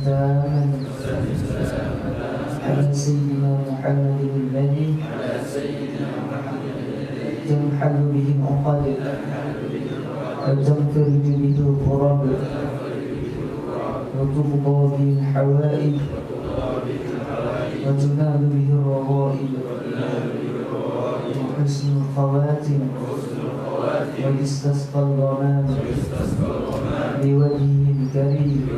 تاما على سيدنا محمد الذي تنحل به العقد وتنفرج به الكرب وتقضى به الحوائج وتنال به الرغائب وحسن الخواتم ويستسقى الغمام بوجهه الكريم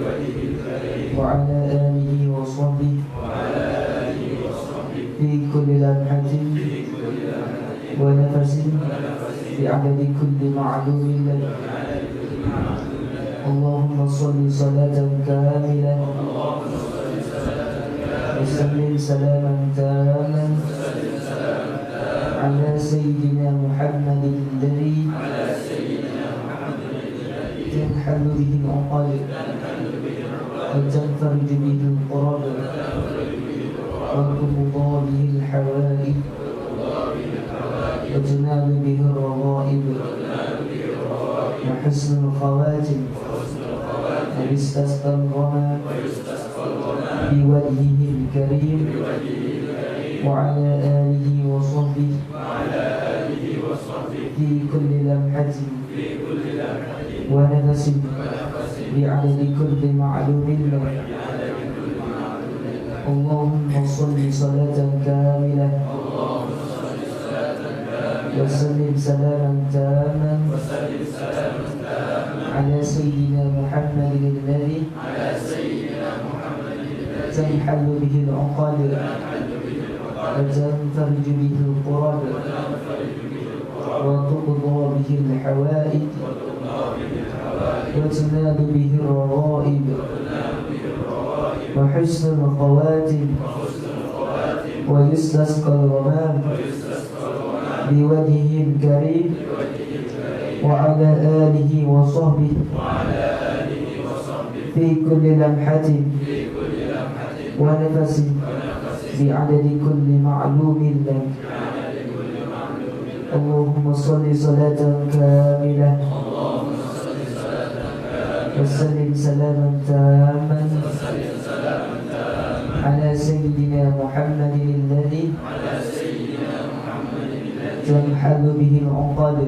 وعلى آله وصحبه في كل لمحة ونفس بعدد كل معلوم لك. اللهم صل صلاة كاملة وسلم سلاما تاما على سيدنا محمد الذي تنحل به العقد وتنفرج به الكرب وتقضى به الحوائج وتنال به الرغائب وحسن الخواتم ويستسقى الغمام بوجهه الكريم وعلى آله وصحبه في كل لمحة ونفس بعدد كل معلوم لك. اللهم صل صلاة كاملة وسلم سلاما تاما على سيدنا محمد الذي تنحل به العقد وتنفرج به الكرب وتقضى به الحوائج وتنال به الرغائب وحسن الخواتم ويستسقى الغمام بوجهه الكريم وعلى آله وصحبه في كل لمحة ونفس بعدد كل معلوم لك. اللهم صل صلاة كاملة وسلم سلاما تاما على سيدنا محمد الذي تنحل به العقد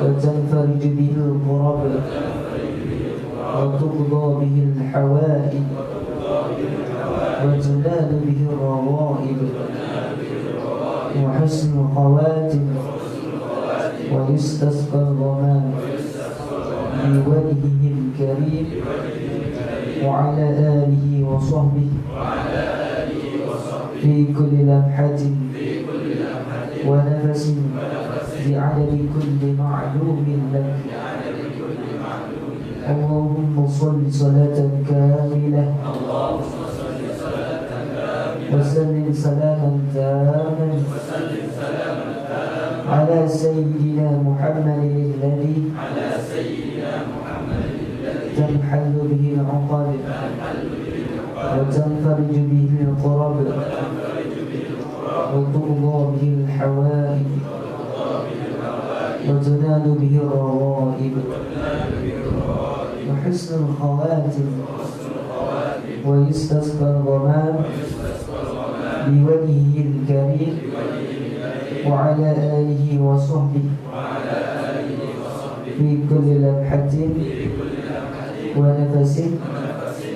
وتنفرج به الكرب وتقضى به الحوائج وتنال به الرغائب وحسن الخواتم ويستسقى الغمام بوجهه الكريم وعلى آله وصحبه في كل لمحة ونفس بعدد كل معلوم لك. اللهم صل صلاة كاملة وسلم سلاما تاما على سيدنا محمد الذي تنحل به العقد وتنفرج به الكرب وتقضى به الحوائج وتنال به الرغائب وحسن الخواتم ويستسقى الغمام بوجهه الكريم وعلى آله وصحبه في كل لمحة ونفس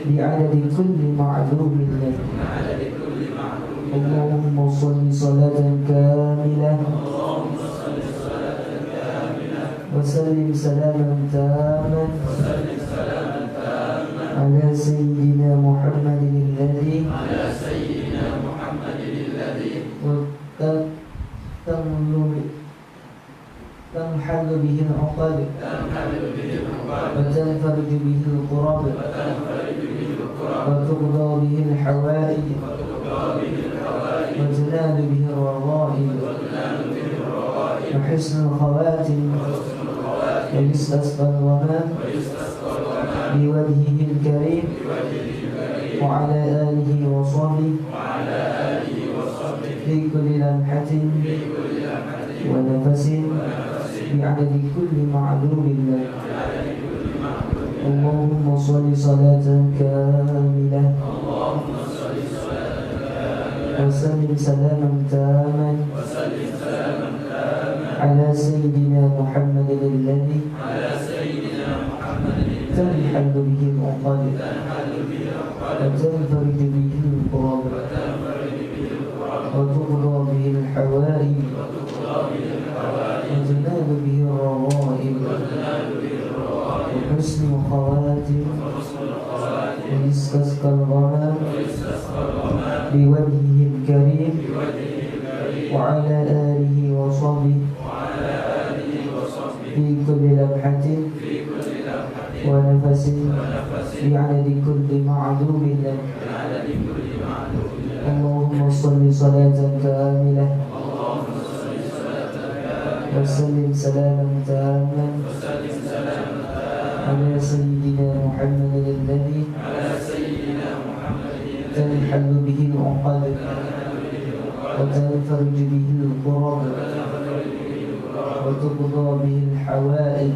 بعدد كل معلوم لك. اللهم صل صلاة كاملة وسلم سلاما تاما على سيدنا محمد الذي تنحل به العقد وتنفرج به الكرب وتقضى به الحوائج وتنال به الرغائب وحسن الخواتم ويستسقى الغمام بوجهه الكريم وعلى آله وصحبه في كل لمحة ونفس بعدد كل معلوم لك. اللهم صل صلاة كاملة وسلم سلاما تاما على سيدنا محمد الذي تنحل به العقد وتنفرج به الكرب وتقضى به الحوائج وتنال به الرغائب وحسن خواتم ويستسقى الغمام بوجهه الكريم وعلى آله وصحبه في كل لمحة ونفس بعدد كل معلوم لك. اللهم صل صلاة كاملة وسلم سلاما تاما على سيدنا محمد الذي تنحل به العقد وتنفرج به الكرب وتقضى به الحوائج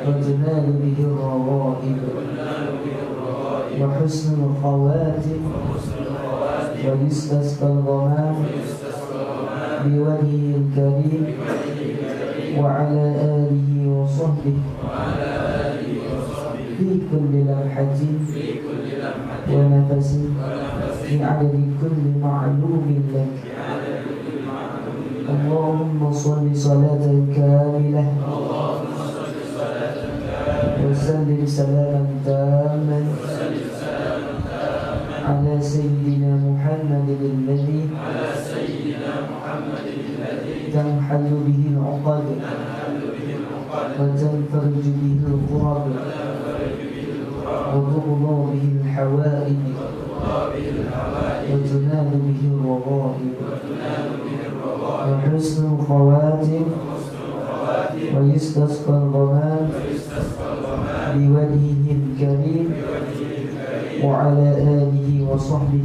وتنال به الرغائب وحسن الخواتم ويستسقى الغمام بوجهه الكريم وعلى آله وصحبه في كل لمحة ونفس بعدد كل معلوم لك. اللهم صل صلاة كاملة وسلم سلاما تاما على سيدنا محمد الذي تنحل به العقد وتنفرج به الكرب وتقضى به الحوائج وتنال به الرغائب وحسن الخواتم ويستسقى الغمام بوجهه الكريم وعلى آله وصحبه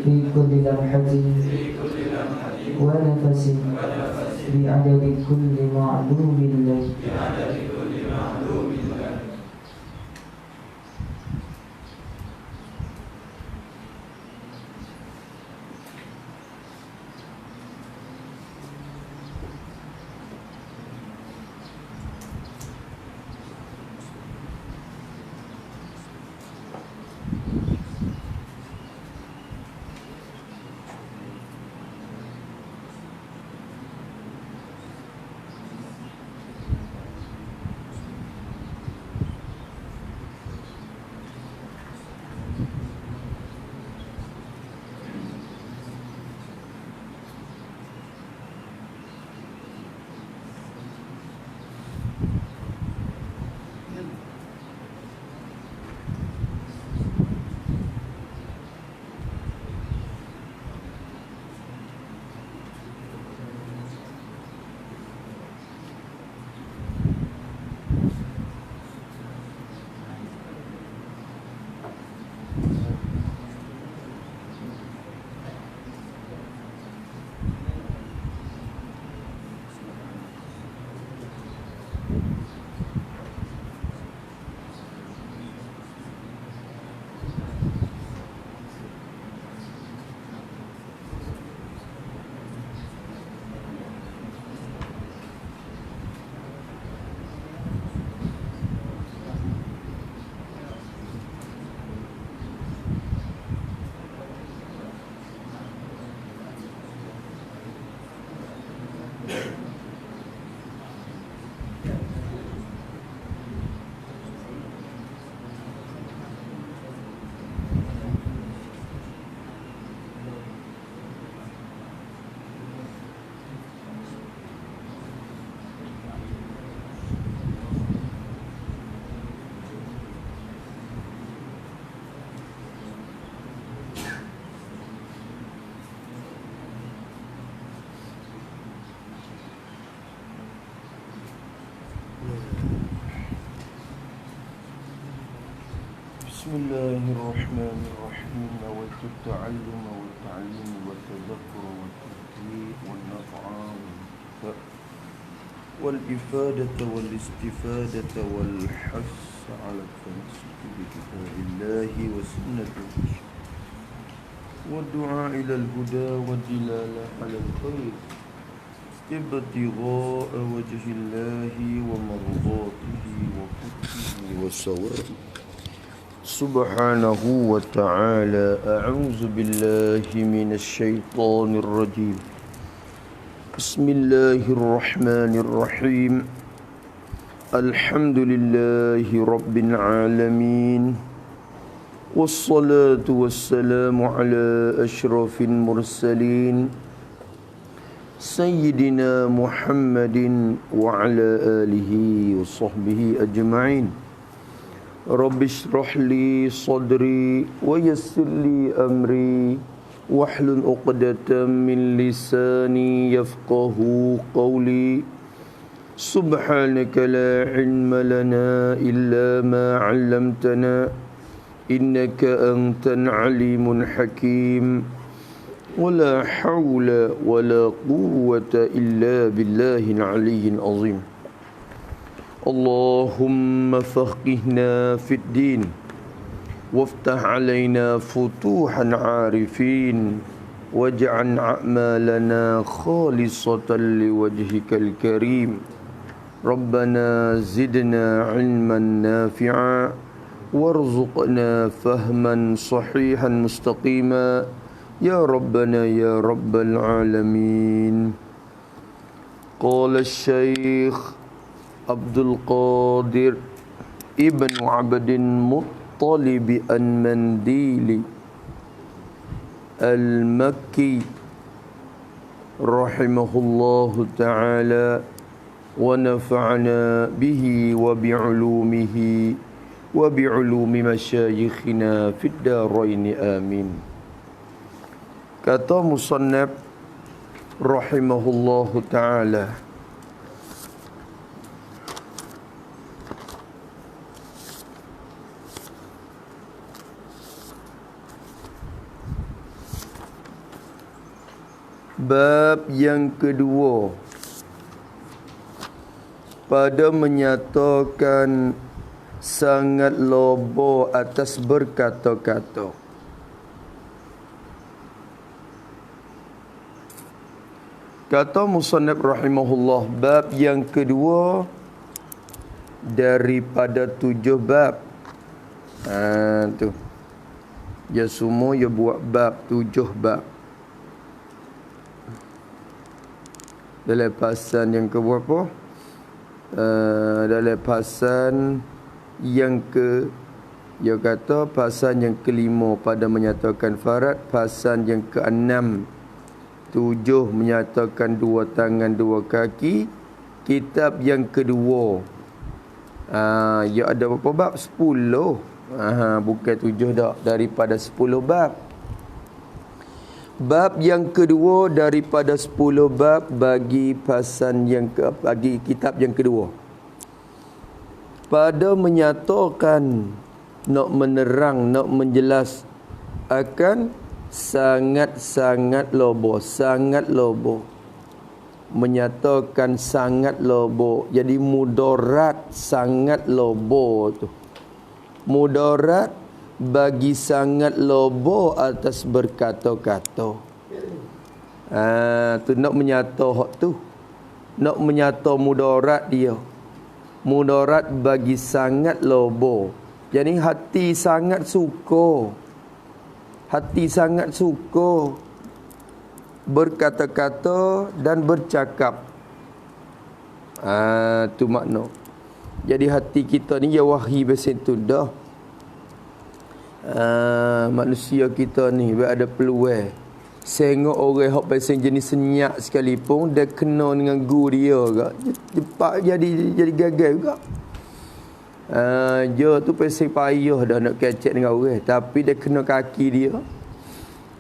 في كل لمحة ونفس بعدد كل معلوم لك. بسم الله الرحمن الرحيم. نويت التعلم والتعليم والتذكر والتذكير والنفع والإفادة والاستفادة والحث على التمسك بكتاب الله وسنة رسوله والدعاء إلى الهدى والدلالة على الخير ابتغاء وجه الله ومرضاته وحبه وثوابه سبحانه وتعالى. أعوذ بالله من الشيطان الرجيم. بسم الله الرحمن الرحيم. الحمد لله رب العالمين والصلاة والسلام على أشرف المرسلين سيدنا محمد وعلى آله وصحبه أجمعين. رب اشرح لي صدري ويسر لي أمري واحلل عقدة من لساني يفقه قولي سبحانك لا علم لنا إلا ما علمتنا إنك أنت العليم الحكيم ولا حول ولا قوة إلا بالله العلي العظيم. اللهم فقهنا في الدين وافتح علينا فتوح عارفين واجعل أعمالنا خالصة لوجهك الكريم. ربنا زدنا علما نافعا وارزقنا فهما صحيحا مستقيما يا ربنا يا رب العالمين. قال الشيخ عبد القادر ابن عبد المطلب المنديلي المكي رحمه الله تعالى ونفعنا به وبعلومه وبعلوم مشايخنا في الدارين آمين. Kata musannaf rahimahullahu ta'ala, bab yang kedua pada menyatakan sangat loba atas berkata-kata. Kata musannaf rahimahullah, bab yang kedua daripada 7 bab. Tu. Dia semua dia buat bab 7 bab. Dalam pasan yang ke berapa? Dalam pasan yang ke, dia kata pasan yang kelima pada menyatakan farad, pasan yang ke-6 7 menyatakan 2 tangan 2 kaki. Kitab yang kedua ia ada berapa bab? 10. Bukan 7 dah, daripada 10 bab. Bab yang kedua daripada 10 bab bagi pasan yang bagi kitab yang kedua, pada menyatakan, nak menerang, nak menjelas akan sangat-sangat lobo, sangat lobo. Menyatakan sangat lobo. Jadi mudarat sangat lobo tu. Mudarat bagi sangat lobo atas berkata-kata. Tu nak menyata hak tu. Nak menyata mudarat dia. Mudarat bagi sangat lobo. Jadi hati sangat suka. Hati sangat suka berkata-kata dan bercakap. Tu makna. Jadi hati kita ni ya wahyi besin tu dah. Manusia kita ni ada peluang. Sengok orang hok besin jenis senyak sekalipun dia kena dengan guru dia ke. Cepat jadi gagal juga. Dia tu pasti payah dah nak kecek dengan orang, tapi dia kena kaki dia.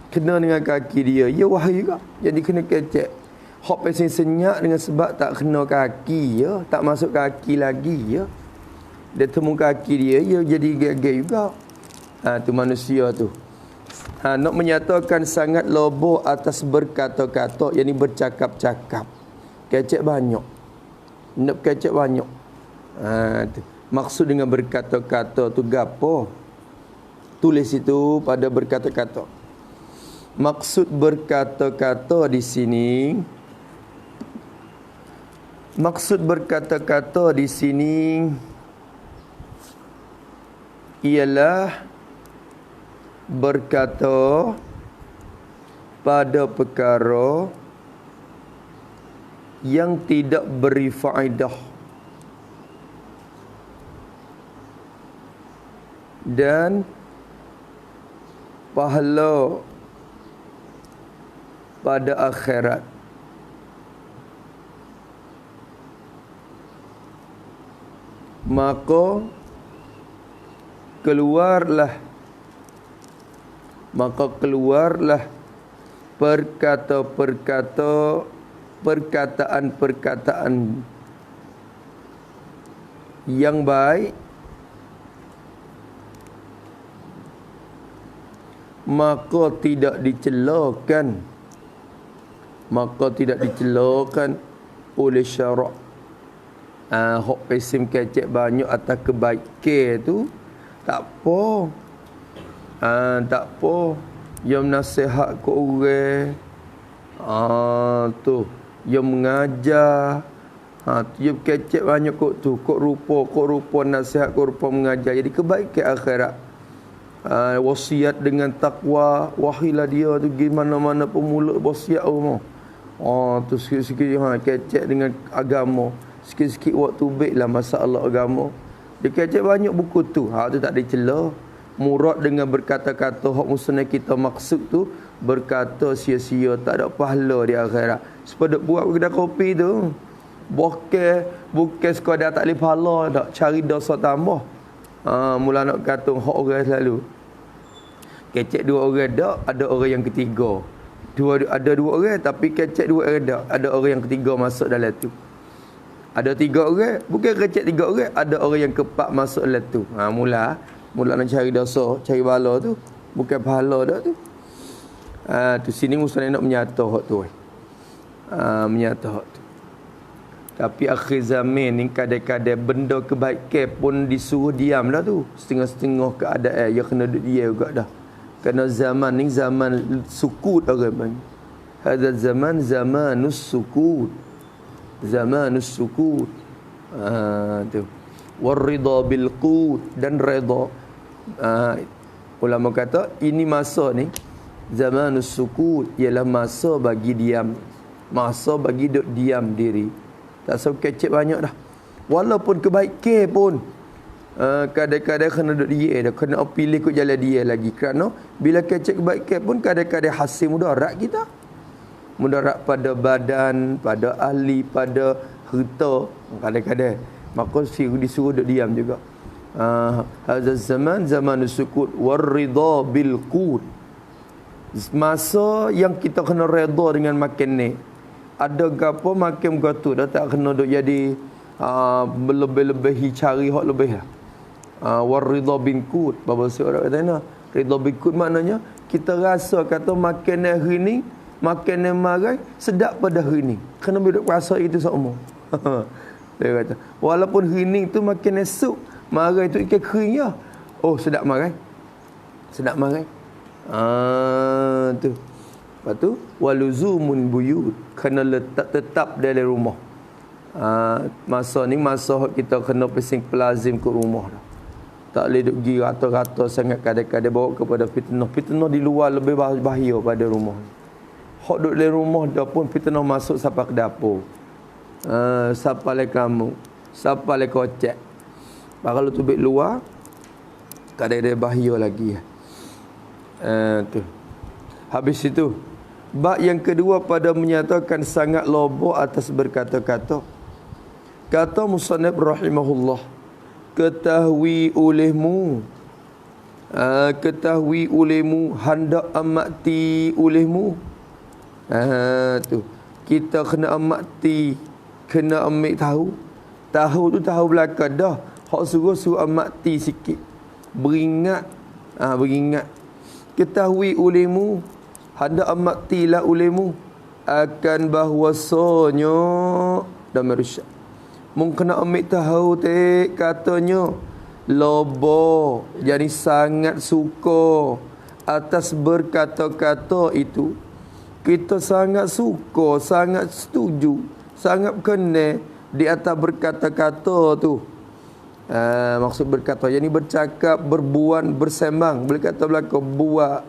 Kena dengan kaki dia, ya wahai juga. Jadi kena kecek. Hok pasti senyak dengan sebab tak kena kaki ya, tak masuk kaki lagi ya. Dia temu kaki dia, ya jadi gagal juga. Tu manusia tu. Nak menyatakan sangat lobo atas berkata-kata, yakni bercakap-cakap. Kecek banyak. Nak kecek banyak. Tu. Maksud dengan berkata-kata tu gapo? Tulis itu pada berkata-kata. Maksud berkata-kata di sini, ialah berkata pada perkara yang tidak beri faedah dan pahala pada akhirat. Maka keluarlah perkataan yang baik, maka tidak dicelakan oleh syarak. Hok pesim kecek banyak atas kebaikan tu tak apa. Yang nasihat ke orang, tu yang mengajar, tu kecek banyak kok rupa nasihat, kok rupa mengajar. Jadi kebaikan akhirat. Wasiat dengan takwa, wahilah dia tu gimana-mana pemula wasiat umur. Tu sikit-sikit kecek dengan agama. Sikit-sikit waktu baiklah masalah agama. Dia kecek banyak buku tu. Tu tak dicela. Murad dengan berkata-kata hak musnah kita maksud tu berkata sia-sia, tak ada pahala di akhirat. Sepeda buat kedai kopi tu bukan sekadar tak boleh pahala, tak cari dosa tambah. Mula nak kata hak orang selalu kecek dua orang dak, ada orang yang ketiga. Ada dua orang tapi kecek dua orang dak, ada orang yang ketiga masuk dalam tu. Ada 3 orang, bukan kecek 3 orang, ada orang yang keempat masuk dalam tu. Mula nak cari dosa, cari bala tu, bukan pahala dak tu. Tu sini musnah nak menyata hak tu. Menyata hak tu. Tapi akhir zaman ni kadang-kadang benda kebaikan pun disuruh diam dah tu. Setengah-setengah keadaan ya kena duduk dia juga dah. Kerana zaman ni zaman sukut orang panggil. Hadza zaman zamanus sukut. Zamanus sukut. Tu. Warida bil qut, dan redha. Ulama kata ini masa ni zamanus sukut ialah masa bagi diam. Masa bagi duduk diam diri. Tak usah kecek banyak dah. Walaupun kebaikan pun kadang-kadang kena duduk dia dah. Kena pilih kot jalan dia lagi. Kerana bila kecek kebaikan pun kadang-kadang hasil mudarat kita. Mudarat pada badan, pada ahli, pada harta. Kadang-kadang maka disuruh duduk diam juga. Hadza zaman zamanus sukut warida bil qut. Masa yang kita kena redha dengan makan ni. Ada gapo makan gatu dah tak kena duk jadi lebih-lebihi cari hak lebih lah. Warida bin qut, bapa seorang kata ni, ridha bin qut maknanya kita rasa kata makan hari ni, makan marai sedap pada hari ni. Kena duk rasa itu semua. Dia kata, walaupun hening tu makan sup, marai tu ikan kering je. Oh, sedap marai. Sedap marai. Tu. Lepas tu waluzumun buyut, kena letak tetap dalam rumah. Masa ni masa kita kena pesing pelazim ke rumah dah. Tak boleh duk pergi rata-rata sangat, kadang-kadang bawa kepada fitnah. Fitnah di luar lebih bahaya pada rumah. Hak duk dalam rumah dah pun fitnah masuk sampai ke dapur. Siapa lagi kamu, siapa lagi kocek. Kalau tu bik luar kadang-kadang bahaya lagi. Tu. Habis itu bab yang kedua pada menyatakan sangat lobo atas berkata-kata. Kata musannif rahimahullah, ketahui olehmu hendak amati olehmu. Tu kita kena amati, kena ambil tahu tu tahu belakang dah. Hak suruh amati sikit, beringat. Ketahui olehmu, hendak amatilah olehmu akan bahwasanya dan merusak Mungkin nak ambil tahu katanya lobo, jadi sangat suka atas berkata-kata itu. Kita sangat suka, sangat setuju, sangat kena di atas berkata-kata tu. Maksud berkata, jadi bercakap, berbual, bersembang. Boleh kata belakang, buat.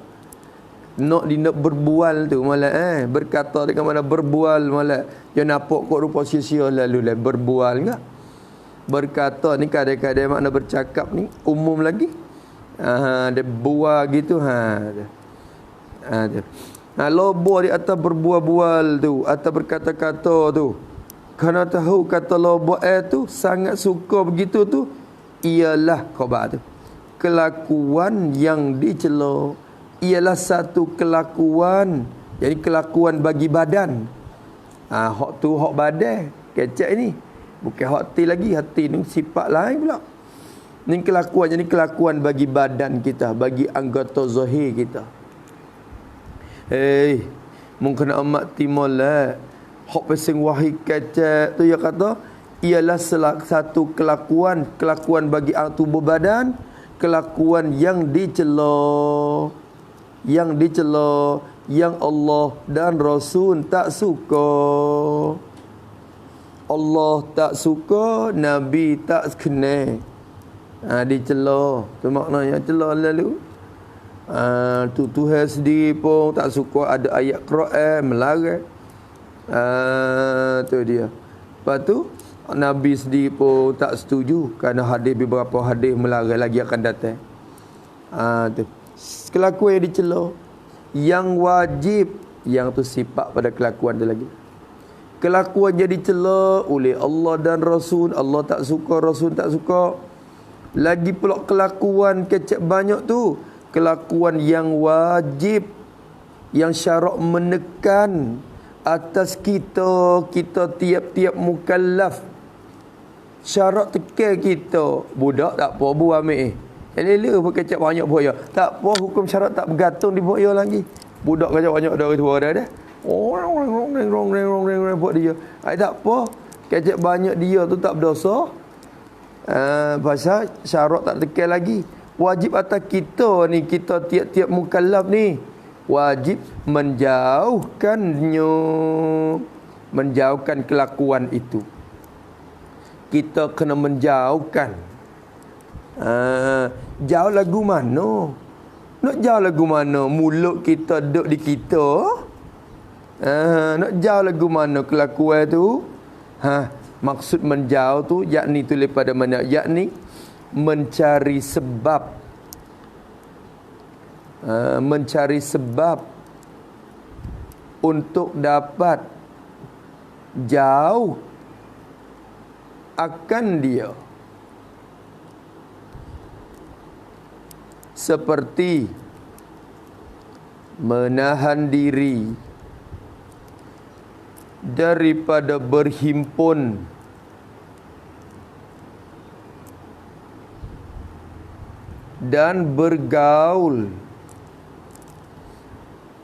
Nak berbual tu malah berkata dengan mana berbual malah. Dia nampak kok rupa sia-sia lalu lah berbual enggak? Berkata ni kadang-kadang makna bercakap ni umum lagi. Dia bual gitu lobo di atas berbual-bual tu, atas berkata-kata tu. Kerana tahu kata lobo tu sangat suka begitu tu, ialah khabar tu. Kelakuan yang dicela, ialah satu kelakuan. Jadi kelakuan bagi badan. Hak tu hak badan. Kecek ni. Bukan hati lagi. Hati ni sifat lain pula. Ni kelakuan. Jadi kelakuan bagi badan kita. Bagi anggota zahir kita. Mungkin amat timur lah. Hak pesing wahai kecek tu dia kata, ialah salah satu kelakuan bagi tubuh badan, kelakuan yang dicela, yang Allah dan Rasul tak suka. Allah tak suka, Nabi tak kena. Dicela, tu maknanya cela lalu. Tuhan sendiri pun tak suka ada ayat Quran melarang. Tu dia. Lepas tu Nabi sendiri pun tak setuju kerana beberapa hadis melarang lagi akan datang. Tu. Kelakuan yang dicela, yang wajib, yang tu sifat pada kelakuan tu lagi. Kelakuan yang dicela oleh Allah dan Rasul, Allah tak suka, Rasul tak suka. Lagi pula kelakuan kecek banyak tu, kelakuan yang wajib, yang syarak menekan atas kita tiap-tiap mukallaf. Syarat tekan kita. Budak tak apa bu ambil Elele pun kecap banyak buaya. Tak apa hukum syarat tak bergantung di buaya lagi. Budak kecap banyak dari tua dah. Rong buat dia. Tak apa. Kecap banyak dia tu tak berdosa. Pasal syarat tak tekan lagi. Wajib atas kita ni, kita tiap-tiap mukallaf ni, wajib menjauhkan kelakuan itu. Kita kena menjauhkan. Jauh lagu mana? Nak jauh lagu mana? Mulut kita duduk di kita. Nak jauh lagu mana kelakuan tu? Maksud menjauh tu yakni tulis pada mana? Yakni mencari sebab. Mencari sebab untuk dapat jauh akan dia. Seperti menahan diri daripada berhimpun dan bergaul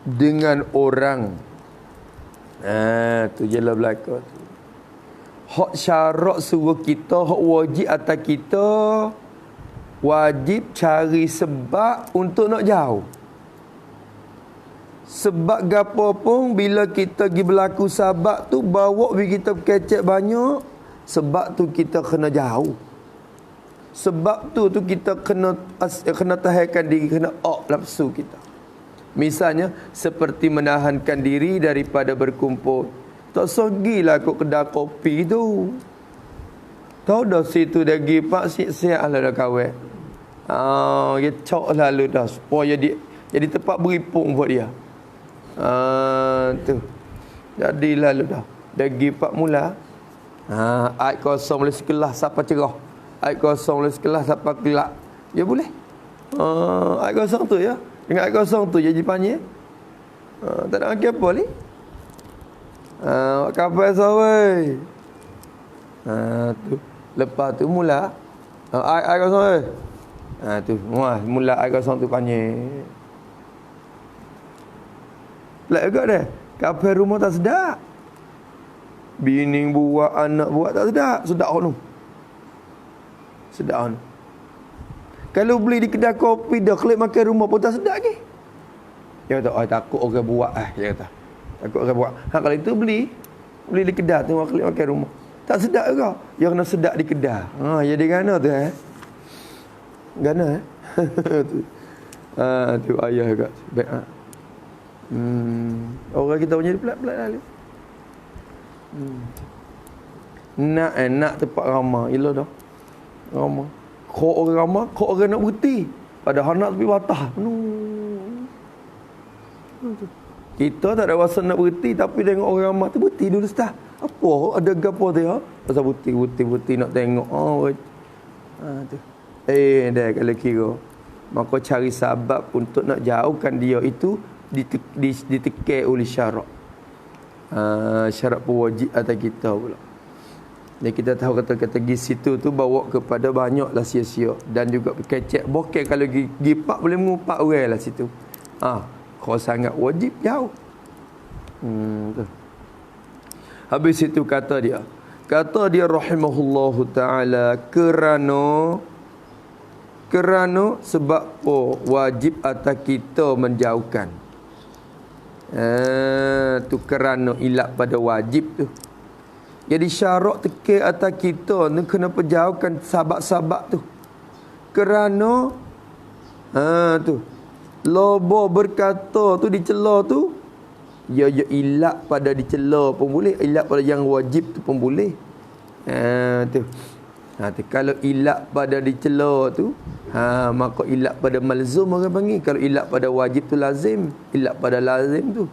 dengan orang. Tu jelah belaka tu. Hak syarat suruh kita, hak wajib atas kita, wajib cari sebab untuk nak jauh. Sebab gapo pun bila kita pergi berlaku sabak tu bawa kita kecek banyak, sebab tu kita kena jauh. Sebab tu kita kena tahankan diri, kena nafsu kita. Misalnya seperti menahankan diri daripada berkumpul. Tak sogilah kot kedai kopi tu. Tahu dah situ dah pergi pak siap-siap lah dah kawan. Dia cok lalu dah supaya jadi tempat beripung buat dia. Tu. Jadi lalu dah. Dah pergi pak mula. Air kosong boleh sekelas siapa cerah. Air kosong boleh sekelas siapa gelap. Ya boleh. Air kosong tu ya. Dengan air kosong tu jadi panjang. Tak ada makan apa ni. Kapal sawai. Tu. Lepas tu mula air kosong tu. Mula air kosong tu panjang. Pelik juga dah. Kapal rumah tak sedap. Bini buat, anak buat, tak sedap. Sedap tu. Sedap tu. Kalau beli di kedai kopi dah, kelip makan rumah pun tak sedap lagi. Dia kata, oh takut orang buat dia kata. Takut orang buat. Kalau itu beli di kedai tu, kelip makan rumah. Tak sedap juga. Dia kena sedap di kedai. Jadi gana tu Gana tu. Tu ayah juga. Baik. Orang kita punya pelat-pelat lalu. Nak tempat ramah. Ilo dah. Ramah. Kok orang ramah, kok orang nak berhenti. Padahal nak tepi batas. Kita tak ada rasa nak berhenti, tapi tengok orang ramah tu berhenti dulu Ustaz. Apa? Ada gapo tu ya? Pasal berhenti nak tengok. Tu. Dah kalau kira. Maka cari sebab untuk nak jauhkan dia itu ditekan oleh syarak. Syarak pewajib atas kita pula. Dan kita tahu kata-kata pergi situ tu bawa kepada banyaklah sia-sia. Dan juga kecek bokeh kalau pergi pak boleh mengupak orang lah situ. Kau sangat wajib jauh. Tu. Habis itu kata dia rahimahullahu ta'ala kerana sebab wajib atas kita menjauhkan. Tu kerana ilat pada wajib tu. Jadi syarak teke atas kita ni kena penjauhkan sabak-sabak tu. Kerana tu lobo berkata tu dicela tu, ya ilat pada dicela pun boleh, ilat pada yang wajib tu pun boleh. Tu. Kalau ilat pada dicela tu, maka ilat pada malzum orang panggil. Kalau ilat pada wajib tu lazim, ilat pada lazim tu.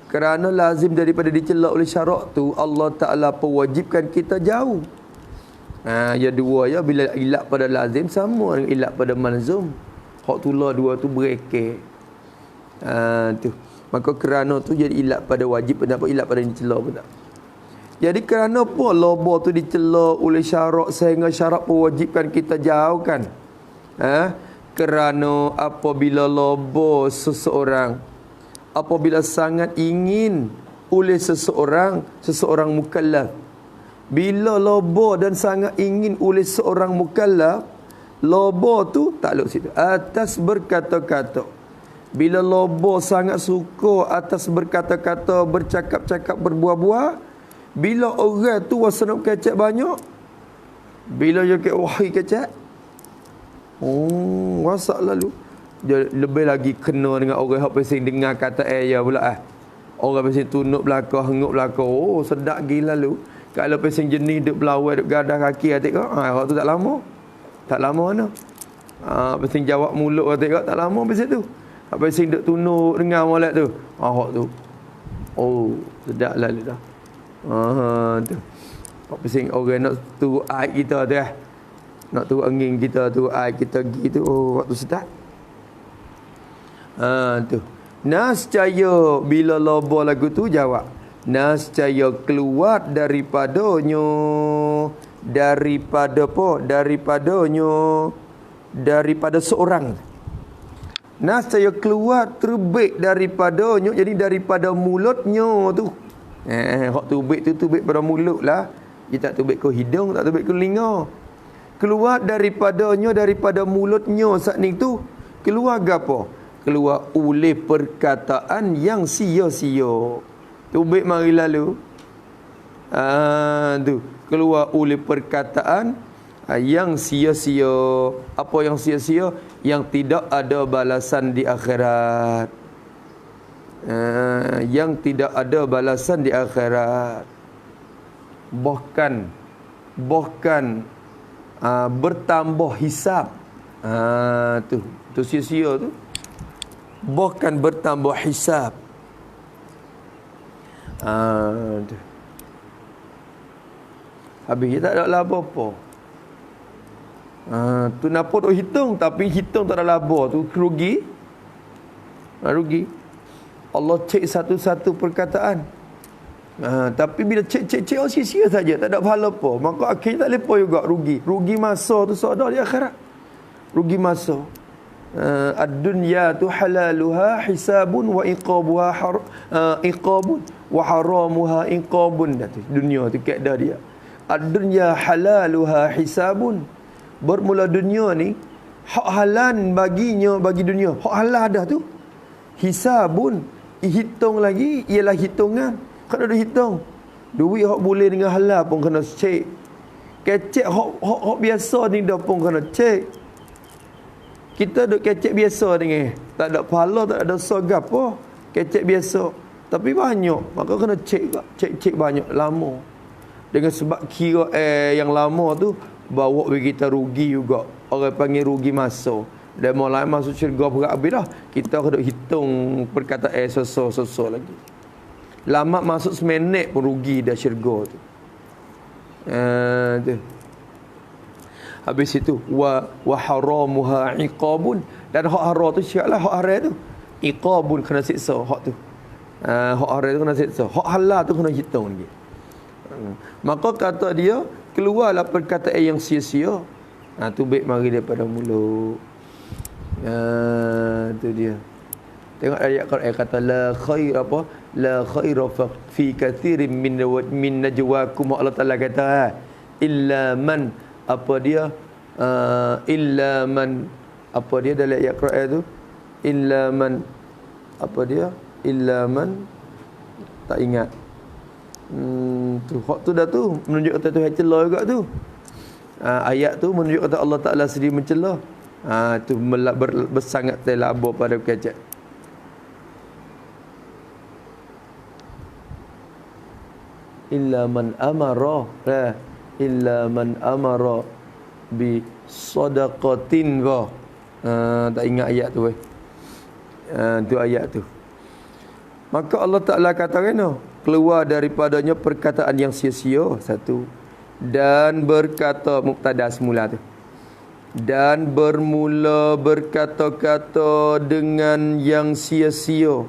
Kerana lazim daripada dicela oleh syarak tu, Allah Ta'ala pewajibkan kita jauh. Ya dua ya, bila ilat pada lazim sama dengan ilat pada malzum. Hak tulah dua tu berekek. Tu. Maka kerana tu jadi ilat pada wajib, kenapa ilat pada dicela pun tak. Jadi kerana apa lobo tu dicela oleh syarak sehingga syarak pewajibkan kita jauhkan? Kerana apabila lobo seseorang, apabila sangat ingin oleh seseorang mukallaf, bila lobo dan sangat ingin oleh seorang mukallaf, lobo tu takluk situ atas berkata-kata. Bila lobo sangat suka atas berkata-kata, bercakap-cakap, berbuah-buah, bila orang tu wasanap kecek banyak, bila dia ke wahai kecek, wasak lalu dia lebih lagi kena dengan orang hak pasing dengar kata ya pula orang pasing tunuk belakang, henguk belakang. Sedap gila lu. Kalau pasing jenis duk belawai, duk gadah kaki atik kau, hak tu tak lama mana. Pasing jawab mulut atik kau tak lama pasal tu. Hak pasing duk tunuk dengar molek tu, hak tu sedap lalu dah. Tu. Hak pasing orang nak turut aib kita tu nak turut angin kita tu, aib kita gitu. Waktu sedap. Tu. Nascaya bila lobo lagu tu jawab, nascaya keluar daripadanya daripada seorang. Nascaya keluar terbit daripadanya, jadi daripada mulutnya tu. Hak terbit tu terbit pada mulut lah. Dia tak terbit ke hidung, tak terbit ke telinga. Keluar daripada mulutnya saat ni tu, keluar gapo? Keluar oleh perkataan yang sia-sia. Tubik mari lalu. Tu. Keluar oleh perkataan yang sia-sia. Apa yang sia-sia? Yang tidak ada balasan di akhirat. Yang tidak ada balasan di akhirat. Bahkan bertambah hisab. Tu sia-sia tu. Bahkan bertambah hisab. Habis tak ada laba apa. Tu napa duk hitung, tapi hitung tak ada laba tu rugi. Rugi. Allah cek satu-satu perkataan. Tapi bila cek sia-sia saja, tak ada pahala apa, maka akhirnya tak lepas juga rugi. Rugi masa tu sadar di akhirat. Rugi masa. ad-dunya tu halaluha hisabun wa iqabuha iqabun wa haramuha iqabun. Dah tu dunia tu kaedah dia. Ad-dunya halaluha hisabun. Bermula dunia ni hak halal baginya, bagi dunia. Hak halal dah tu. Hisabun, hitung lagi ialah hitungan. Kena ada hitung. Duit hak boleh dengan halal pun kena cek. Kecek hak biasa ni dah pun kena cek. Kita duk kecek biasa dengan tak ada pahala, tak ada dosa gapo. Kecek biasa. Tapi banyak, maka kena cek banyak lama. Dengan sebab kira yang lama tu bawa bagi kita rugi juga. Orang panggil rugi masa. Dan mulai masuk syurga berat habis dah. Kita kena hitung perkataan sosok lagi. Lama masuk seminit pun rugi dah syurga tu. Tu. Habis itu wa haramuha iqabun, dan hak haram tu siaplah hak haram tu. Iqabun kena siksa hak tu. Hak haram tu kena siksa. Hak halal tu kena hitung lagi. Maka kata dia keluarlah perkataan yang sia-sia. Tu baik mari daripada mulut. Tu dia. Tengok ayat Quran kata la khair apa? La khaira fi kathirin min najwakum. Allah Taala kata illa man apa dia illa man apa dia dalam ayat Quran tu, illa man apa dia, illa man tak ingat. Tu hak tu dah tu menunjuk kata Tuhan celah juga tu. Ayat tu menunjuk kata Allah Taala sendiri mencela. Tu bersangat telabur pada kecek. Illa man amara illa man amara bi sadaqatin wa. Tak ingat ayat tu tu ayat tu. Maka Allah Taala kata kena keluar daripadanya perkataan yang sia-sia satu, dan berkata mubtada semula tu, dan bermula berkata-kata dengan yang sia-sia,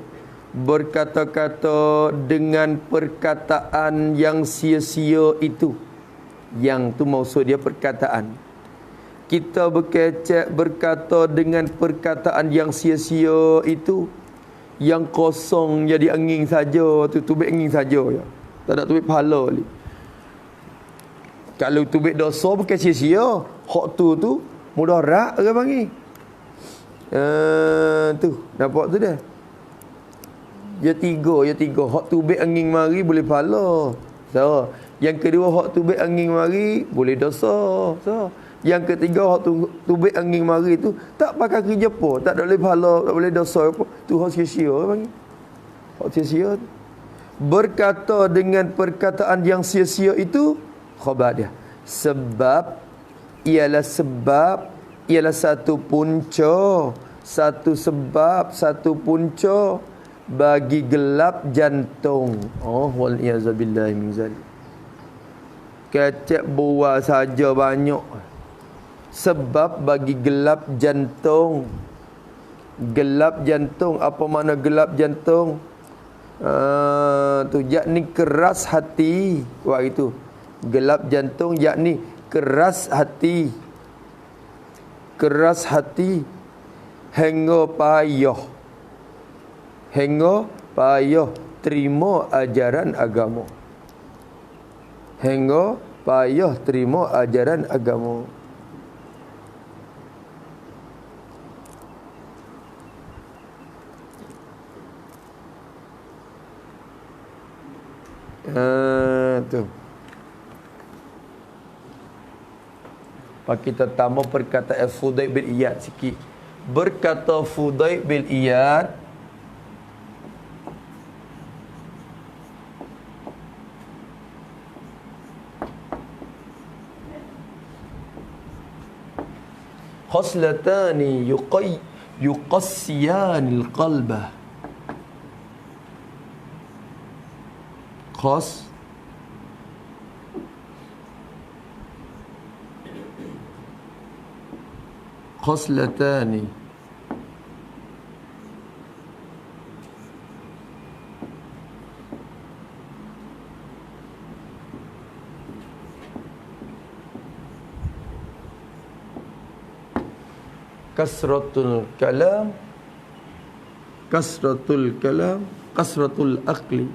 berkata-kata dengan perkataan yang sia-sia itu. Yang tu maksud dia perkataan. Kita berkecek berkata dengan perkataan yang sia-sia itu, yang kosong jadi angin saja, tu tubik angin saja ya. Tak ada tubik pahala ni. Kalau tubik dosa bukan sia-sia, hak tu mudarat orang panggil. Tu nampak tu dah. Ya tiga. Hak tubik angin mari boleh pahala. So, yang kedua hak tubik angin mari boleh dosa. So, yang ketiga hak tubik angin mari tu tak pakai kerja apa, tak boleh pahala, tak boleh dosa apa. Tu hak sia-sia panggil. Hak sia-sia. Berkata dengan perkataan yang sia-sia itu khabar dia. Sebab ialah satu punca, satu sebab, satu punca bagi gelap jantung. Wal iazabillahi min zalik. Kecek buah saja banyak. Sebab bagi gelap jantung. Gelap jantung, apa makna gelap jantung? Tu yakni keras hati. Wah itu. Gelap jantung yakni keras hati. Keras hati hingga payah terima ajaran agama. Hingga payah terima ajaran agama. Tu. Pak kita tambah perkataan Fudail bin Iyad sikit. Berkata Fudail bin Iyad, khoslatani yuqassiyanil qalbah. khoslatani kasratul kalam, kasratul kalam, kasratul aqli,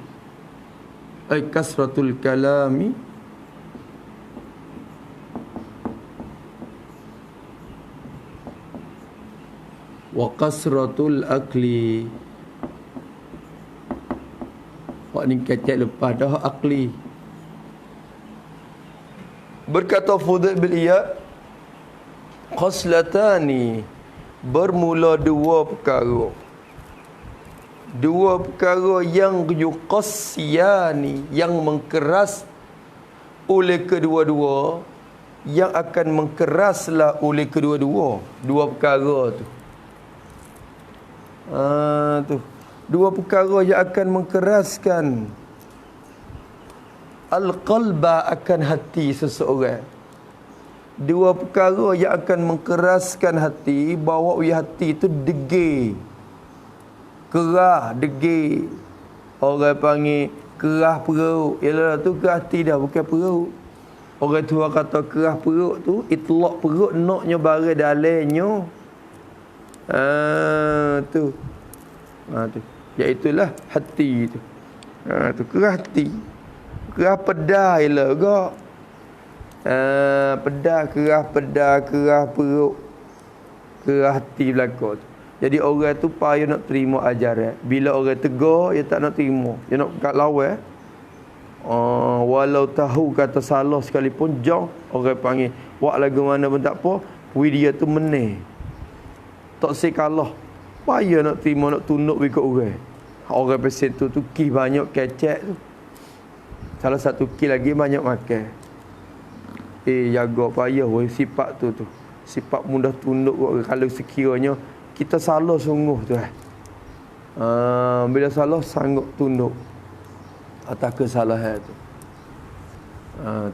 ay kasratul kalami, wa kasratul aqli. Wak ni kecek lepas dah aqli. Berkata Fudail bin Iyad, khaslatani, bermula dua perkara. Dua perkara yang yuqassiyani, yang mengkeras oleh kedua-dua, yang akan mengkeraslah oleh kedua-dua. Dua perkara tu. Tu. Dua perkara yang akan mengkeraskan al-qalba, akan hati seseorang. Dua perkara yang akan mengkeraskan hati, bawa hati itu degil, kerah, degil. Orang panggil kerah perut. Ialah tu kerah hati dah, bukan perut. Orang tua kata kerah perut tu, itlaq perut naknya barang dalamnya. Tu. Tu. Iaitulah hati tu. Tu kerah hati. Kerah pedah ialah gak. Pedah, kerah perut, kerah hati belakang tu. Jadi orang tu payah nak terima ajaran. Bila orang tegur, dia tak nak terima. Dia nak kat lawan. Walau tahu kata salah sekalipun, jauh orang panggil. Wak lagu mana pun tak apa, dia tu meneh. Tak sekalah. Payah nak terima, nak tunduk ikut orang. Orang pesen tu kih banyak kecek tu. Salah satu kih lagi banyak makan. Jaga payah sifat tu. Sifat mudah tunduk kalau sekiranya kita salah sungguh tu. Bila salah sanggup tunduk atas kesalahan tu.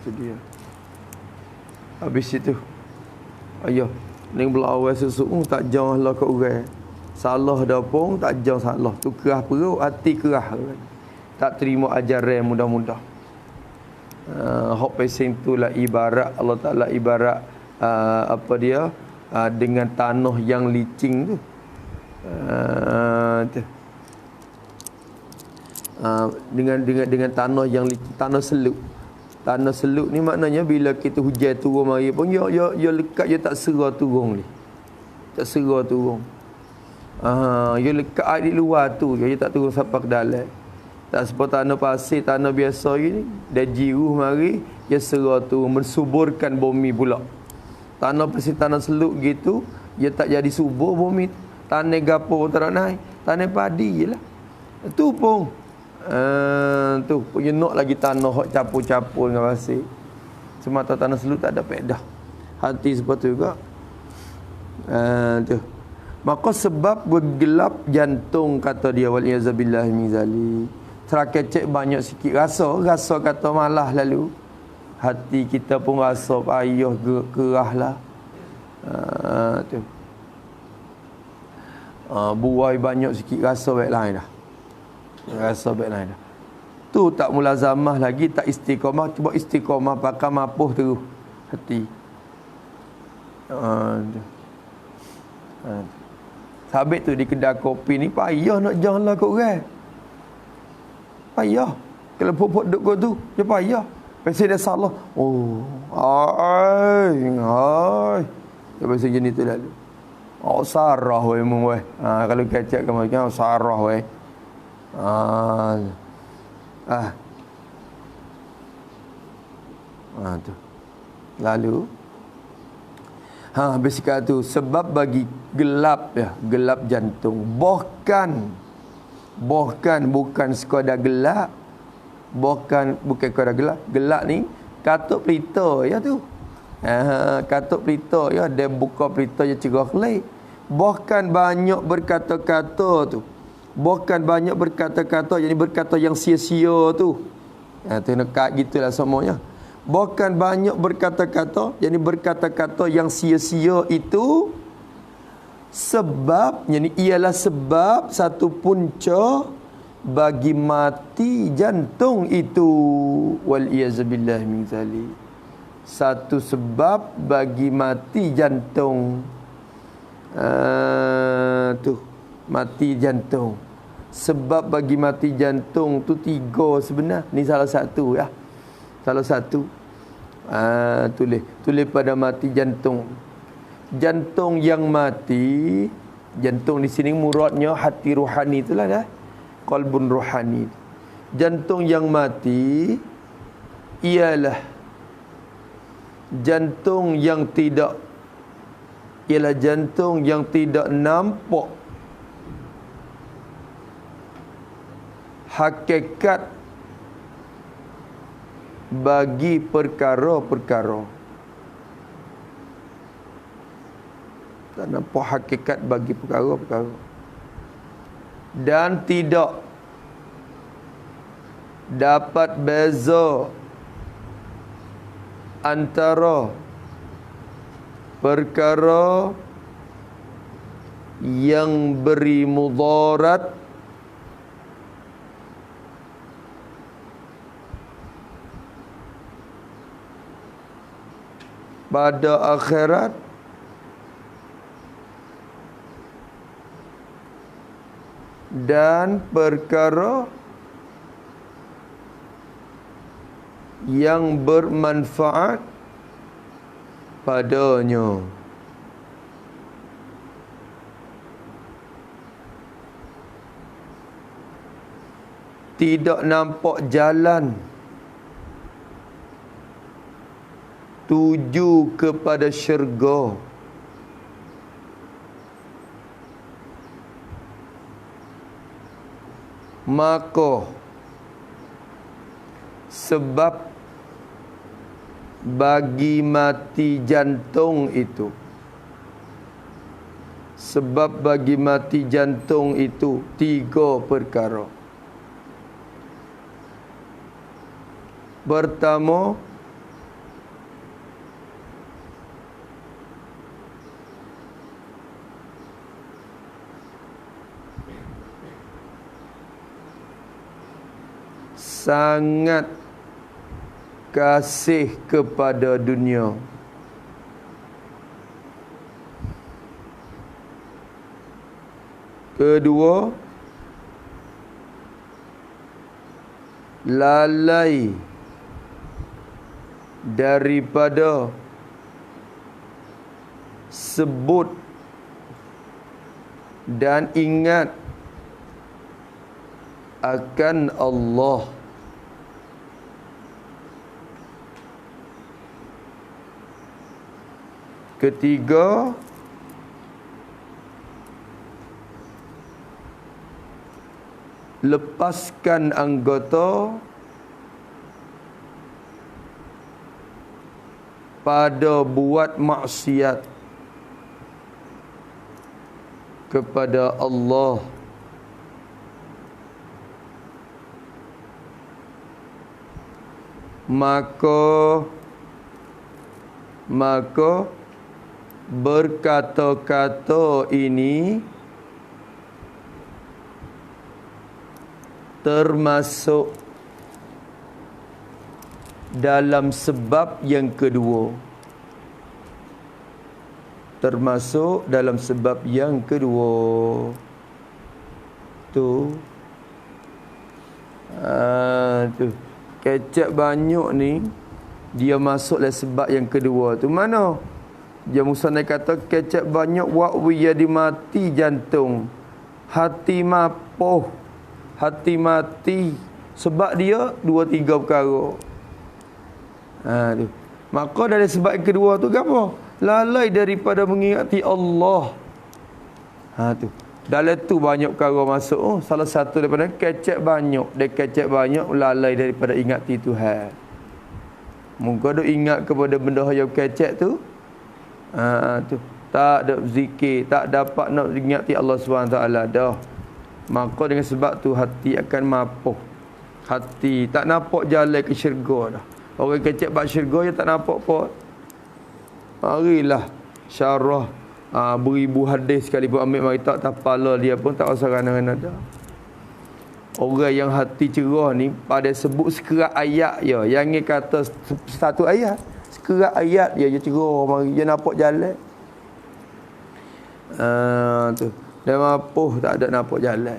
Tu dia. Habis itu, ayah, ni belawai sesuatu tak jauh lah ke orang. Salah dah pun tak jauh salah. Tu kerah perut, hati kerah. Tak terima ajaran mudah-mudah. Hak pesing tu lah ibarat Allah Ta'ala ibarat apa dia dengan tanah yang licin tu. Dengan tanah yang licin, tanah seluk. Tanah seluk ni maknanya bila kita hujan turun mari pun ya lekat, dia tak serah turun ni. Tak serah turun. Dia lekat air di luar tu, dia tak turun sampai ke dalam. Tak seperti tanah pasir, tanah biasa gini. Dia jiruh mari, dia serah tu, mensuburkan bumi pula. Tanah pasir, tanah seluk gitu, dia tak jadi subur bumi. Tanah gapo tak nak naik. Tanah padi je lah. Tu pun. Tu, punya nak lagi tanah hok capur-capur dengan pasir. Semata tanah seluk tak ada pedah. Hati seperti tu juga. Tu. Maka sebab bergelap jantung, kata dia, wal-iyazabillah min zalik. Terakecek banyak sikit rasa kata malah lalu. Hati kita pun rasa payah kerah lah. Tu. Buai banyak sikit rasa baik lain dah. Rasa baik lain dah. Tu tak mulazamah lagi, tak istiqamah. Cuba istiqamah pakai mapuh terus hati. Sabit tu di kedai kopi ni payah nak jalan kat orang. Payah. Kalau pupuk duk kau tu, dia payah. Pasal dia salah. Dia pasal jenis tu lalu. Sarah weh mu weh. Kalau kecek ke macam sarah weh. Tu. Lalu habis kata tu sebab bagi gelap gelap jantung. Bukan sekadar gelap. Bukan sekadar gelap. Gelap ni katuk pelita ya tu. Katuk pelita ya, dia buka pelita je cerah kelip. Bahkan banyak berkata-kata tu. Bukan banyak berkata-kata, jadi berkata yang sia-sia tu. Tu nekat gitulah semuanya. Bukan banyak berkata-kata, jadi berkata-kata yang sia-sia itu sebab, yani ialah sebab satu punca bagi mati jantung itu. Wal-iyazabillah min zalik. Satu sebab bagi mati jantung. Tu mati jantung. Sebab bagi mati jantung tu 3 sebenar. Ni salah satu ya. Salah satu. Tulis pada mati jantung. Jantung yang mati, jantung di sini muradnya hati rohani itulah dah. Qalbun rohani. Jantung yang mati ialah jantung yang tidak nampak hakikat bagi perkara-perkara. Tak nampak hakikat bagi perkara-perkara. Dan tidak dapat beza antara perkara yang beri mudarat pada akhirat dan perkara yang bermanfaat padanya. Tidak nampak jalan tuju kepada syurga, maka sebab bagi mati jantung itu, sebab bagi mati jantung itu 3 perkara. Pertama, sangat kasih kepada dunia. Kedua, lalai daripada sebut dan ingat akan Allah. Ketiga, lepaskan anggota pada buat maksiat kepada Allah. Maka berkata-kata ini termasuk dalam sebab yang kedua. Termasuk dalam sebab yang kedua. Tu. Tu. Kecap banyak ni dia masuk dalam sebab yang kedua tu. Mana? Dia Musannaf kata kecap banyak wa'wi jadi mati jantung. Hati mapoh. Hati mati. Sebab dia 2-3 perkara. Tu. Maka dari sebab yang kedua tu apa? Lalai daripada mengingati Allah. Tu. Dalam tu banyak perkara masuk. Salah satu daripada kecap banyak. Dia kecap banyak lalai daripada ingati Tuhan. Moga duk ingat kepada benda yang kecap tu. Tu. Tak ada zikir, tak dapat nak ingati Allah SWT dah. Maka dengan sebab tu hati akan mapuh. Hati tak nampak jalan ke syurga dah. Orang kecek bab syurga dia tak nampak apa. Marilah syarah beribu hadis sekalipun ambil mari tak tapala dia pun tak rasa rana-rana dah. Orang yang hati cerah ni pada sebut sekerat ayat je. Yang ni kata satu ayat, sekerat ayat dia cerah mari dia nampak jalan. Tu. Dia mapuh tak ada nampak jalan.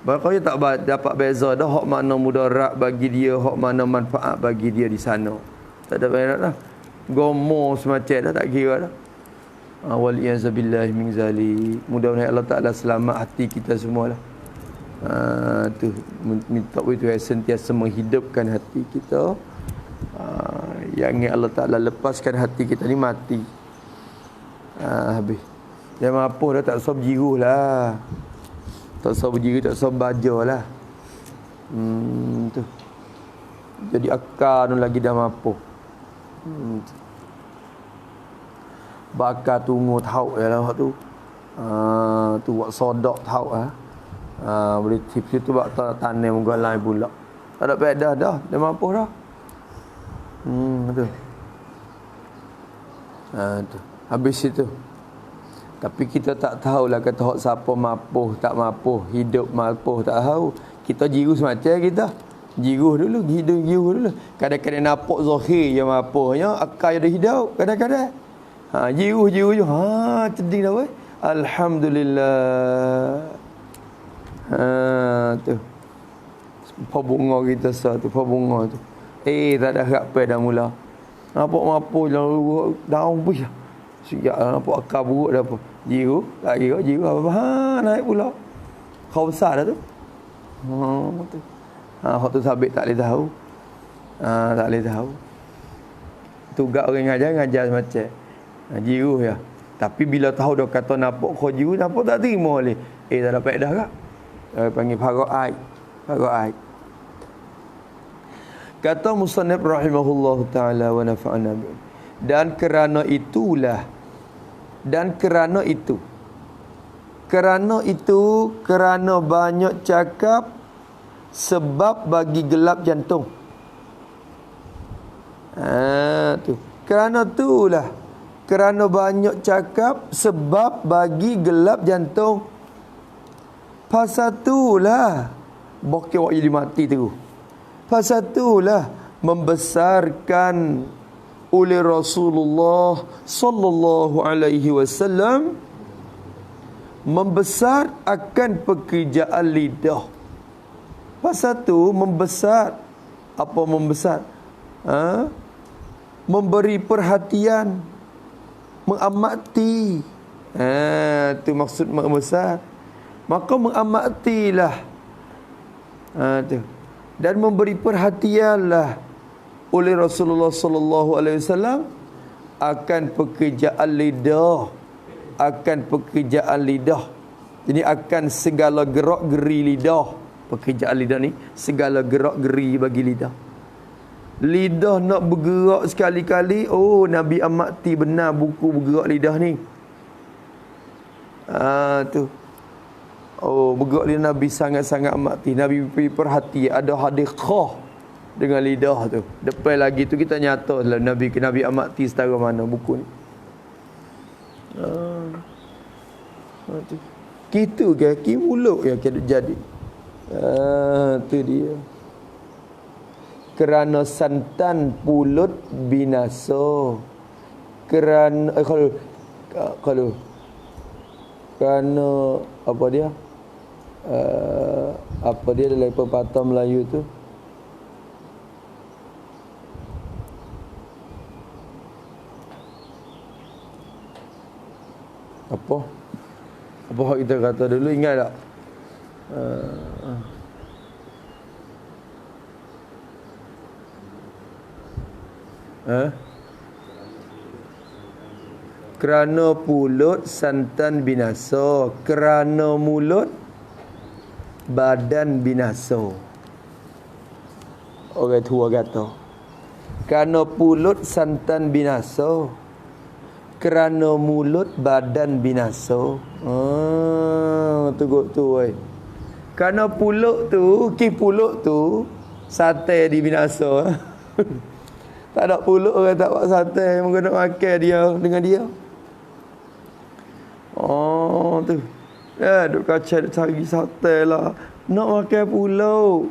Makanya tak dapat beza dah hak mana mudarat bagi dia, hak mana manfaat bagi dia di sana. Tak ada beza dah. Gomo semacam dah tak kira dah. Wal iazabillah min zalik. Mudah-mudahan Allah Taala selamat hati kita semualah. Tu minta itu sentiasa menghidupkan hati kita. Yang Allah Taala lepaskan hati kita ni mati. Habis. Dia mampu dah tak usah berjiruh lah. Tak usah berjiruh, tak usah baja lah. Tu. Jadi akar tu lagi dah mampu. Bakar tunggu tahu ya lah tu. Tu buat sodok tahu boleh tips tu buat tanam muka lain pula. Tak ada pedah dah, dah mampu dah. Tu. Tu. Habis itu. Tapi kita tak tahulah kata hak siapa mapuh tak mapuh, hidup mapuh tak tahu. Kita jiru semacam kita. Jiru dulu, jiru dulu. Kadang-kadang nampak zahir yang mapuhnya, akal yang dah hidup kadang-kadang. Jiru. Ceding dah weh. Alhamdulillah. Tu. Bunga kita tu, bunga tu. Tak ada harap dah mula. Nampak mapuh daun pun. Sejak nampak akal buruk dah apa. Jiru, tak kira jiru apa. Naik pula. Kau besar dah tu. Tu. Hak tu sabit tak boleh tahu. Tak boleh tahu. Tugas orang ngajar semacam. Jiru ya. Tapi bila tahu dah kata nampak kau jiru, nampak tak terima boleh. Tak dapat dah kak. Panggil faraid. Kata musannif rahimahullahu taala wa nafa'ana bi. Dan kerana kerana banyak cakap sebab bagi gelap jantung. Tu. Kerana banyak cakap sebab bagi gelap jantung. Pasal itulah bokeh awak jadi mati terus. Pasal itulah membesarkan oleh Rasulullah sallallahu alaihi wasallam membesar akan pekerjaan lidah. Pasal tu membesar. Apa membesar? Memberi perhatian, mengamati. Tu maksud membesar. Maka mengamatilah. Tu. Dan memberi perhatianlah oleh Rasulullah sallallahu alaihi wasallam akan pekerjaan lidah. Jadi akan segala gerak-geri lidah. Pekerjaan lidah ni segala gerak-geri bagi lidah. Lidah nak bergerak sekali-kali, Nabi amati benar buku bergerak lidah ni. Tu. Bergerak lidah Nabi sangat-sangat amati. Nabi beri perhati, ada hadiqah dengan lidah tu. Depan lagi tu kita nyata lah Nabi amati setara mana buku ni. Gitu kaki mulut yang kena jadi. Tu dia. Kerana santan pulut binasa. Kerana apa dia? Apa dia dalam pepatah Melayu tu? Apa hak kita kata dulu, ingat tak? Kerana pulut santan binasa, kerana mulut badan binasa. Orang tua kata, kerana pulut santan binasa, kerana mulut badan binasa. Tegur tu oi. Kerana pulut tu sate di binasa. Tak ada pulut orang tak buat sate, mungkin nak makan dia dengan dia. Tu. Duk kacau duk cari sate lah. Nak makan pulut.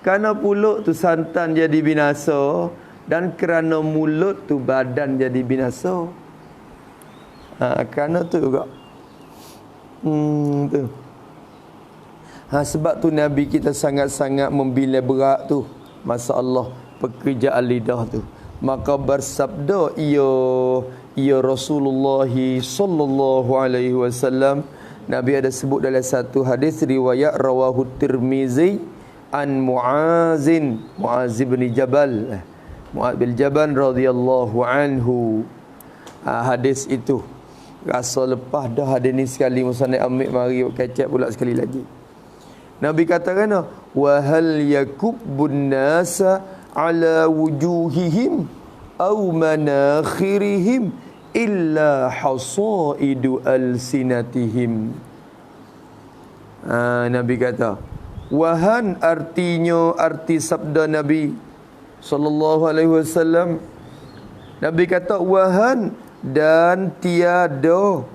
Kerana pulut tu santan jadi binasa, dan kerana mulut tu badan jadi binasa. Kerana tu juga. Tu. Sebab tu Nabi kita sangat-sangat membina berat tu. Masalah pekerjaan lidah tu. Maka bersabda ia Rasulullah sallallahu alaihi wasallam. Nabi ada sebut dalam satu hadis riwayat rawahu Tirmizi an Muaz bin Jabal. Muaz bin Jabal radhiyallahu anhu. Hadis itu rasa lepas dah hadis ni sekali musannaf ambil mari kecek pula sekali lagi. Nabi katakan wa hal yakubbun nasa ala wujuhihim aw manakhirihim illa hasaidu alsinatihim. Nabi kata wahan artinya arti sabda Nabi sallallahu alaihi wasallam. Nabi kata wahan dan tiada.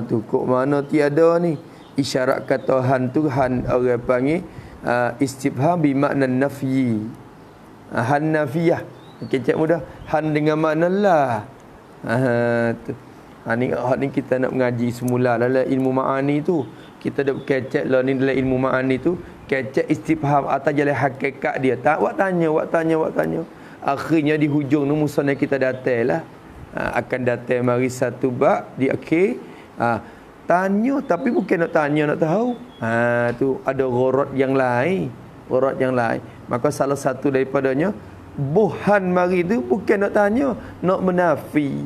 Tu kok mana tiada ni? Isyarat kata han tu han orang panggil istifham bermakna nafyi. Han nafiyah. Kecek mudah. Han dengan makna lah. Tu. Ni kita nak mengaji semula dalam ilmu ma'ani tu. Kita dah kecek lah ni dalam ilmu ma'ani tu. Kecek istifham atas jalan hakikat dia. Tak wak tanya. Akhirnya di hujung tu musannaf kita datang lah. Akan datang mari satu bab di akhir. Tanya tapi bukan nak tanya nak tahu. Tu ada gharat yang lain. Maka salah satu daripadanya buhan mari tu bukan nak tanya, nak menafi.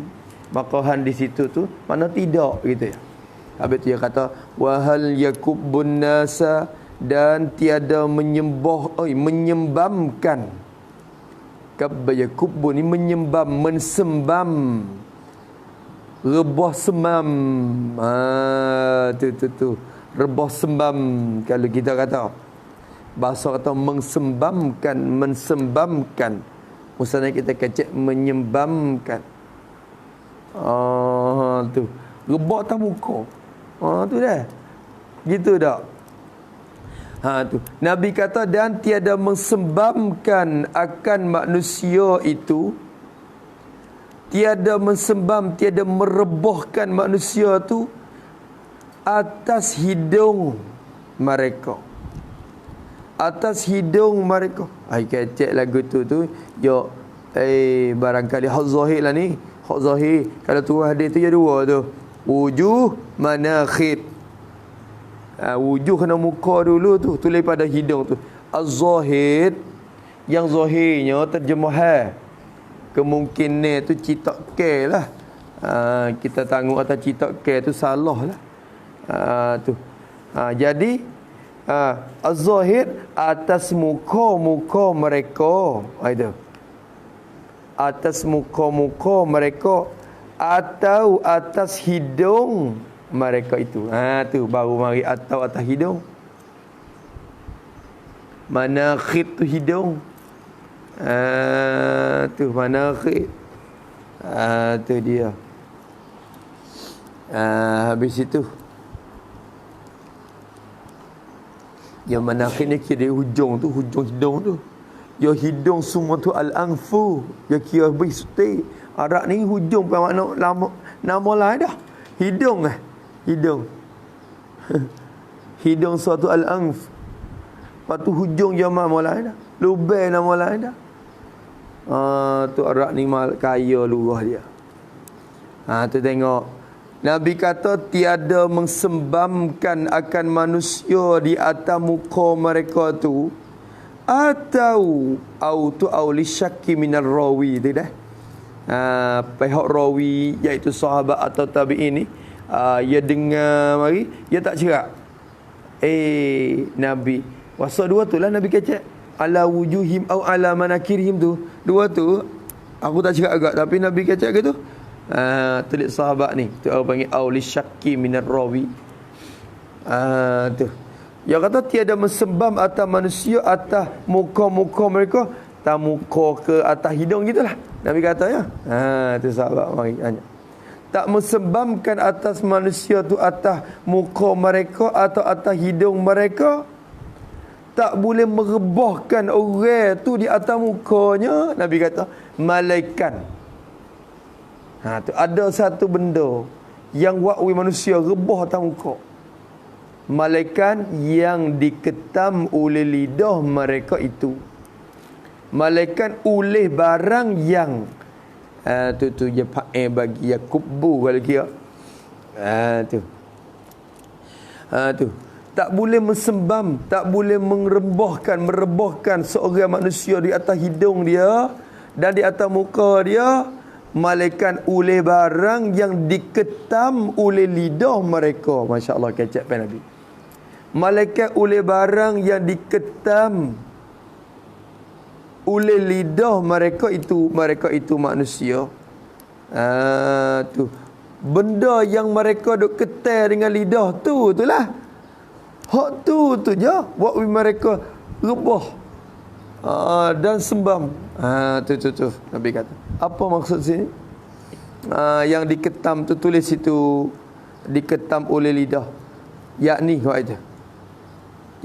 Maka han di situ tu mana tidak gitu ya. Habis tu dia kata wahal yakubbun nasa dan tiada menyembamkan. Kabbayakubbu ni menyembam, mensembam. Rebah semam. Tu. Rebah sembam kalau kita kata. Bahasa kata mensembamkan. Maksudnya kita kecek menyembamkan. Tu. Rebah tak muka. Tu dah. Gitu tak? Tu. Nabi kata dan tiada mensembamkan akan manusia itu. Tiada merebahkan manusia tu atas hidung mereka. Ai kecek lagu tu. Yo barangkali hak zahir lah ni. Hak zahir kalau tu hadis tu ya dua tu. Wujuh manakhid. Wujuh kena muka dulu tu. Tulis pada hidung tu. Az-zahir yang zahirnya terjemahan kemungkinan tu citak ke lah. Kita tanggung atas citak ke tu salah lah. Tu. Jadi az-zahir atas muka-muka mereka. Itu. Atas muka-muka mereka atau atas hidung mereka itu. Tu baru mari atau atas hidung. Manakhid tu hidung. Tu manakhid. Tu dia. Habis itu yang manakhid ni kira hujung hidung tu. Ya hidung semua tu al-anfu. Ya kira bisti. Arab ni hujung bukan makna nama lain dah. Hidung. Hidung suatu al-anf. Lepas tu hujung jama lain dah. Lubang nama lain dah. Tu Arab ni kaya lurah dia. Tu tengok. Nabi kata tiada mengsembamkan akan manusia di atas muka mereka tu atau li syakki minar rawi tu dah. Pihak rawi iaitu sahabat atau tabi'in ni dia dengar mari dia tak cerak. Nabi wasa dua tu lah Nabi kecek ala wujuhim au ala manakirhim tu. Dua tu aku tak cerak agak tapi Nabi kecek ke tu. Tulis sahabat ni tu orang panggil li syakki minar rawi. Tu dia kata tiada mensembam atas manusia atas muka-muka mereka. Tak muka ke atas hidung gitulah. Nabi kata ya. Tu sahabat mari tanya. Tak mensembamkan atas manusia tu atas muka mereka atau atas hidung mereka. Tak boleh merebahkan orang tu di atas mukanya. Nabi kata malaikat. Tu ada satu benda yang wakwi manusia rebah atas muka. Malaikat yang diketam oleh lidah mereka itu. Malaikat oleh barang yang tu je pakai bagi ya kubu kalau kira. Tu. Tu. Tak boleh mesembam, tak boleh merebahkan seorang manusia di atas hidung dia dan di atas muka dia. Malaikat oleh barang yang diketam oleh lidah mereka. Masya Allah, kecap pen Nabi. Malaikat oleh barang yang diketam oleh lidah mereka itu manusia. Tu benda yang mereka duk ketai dengan lidah itulah. Hak tu je buat mereka rebah dan sembam. Tu Nabi kata. Apa maksud sini? Yang diketam tu tulis situ, diketam oleh lidah. Yakni apa itu?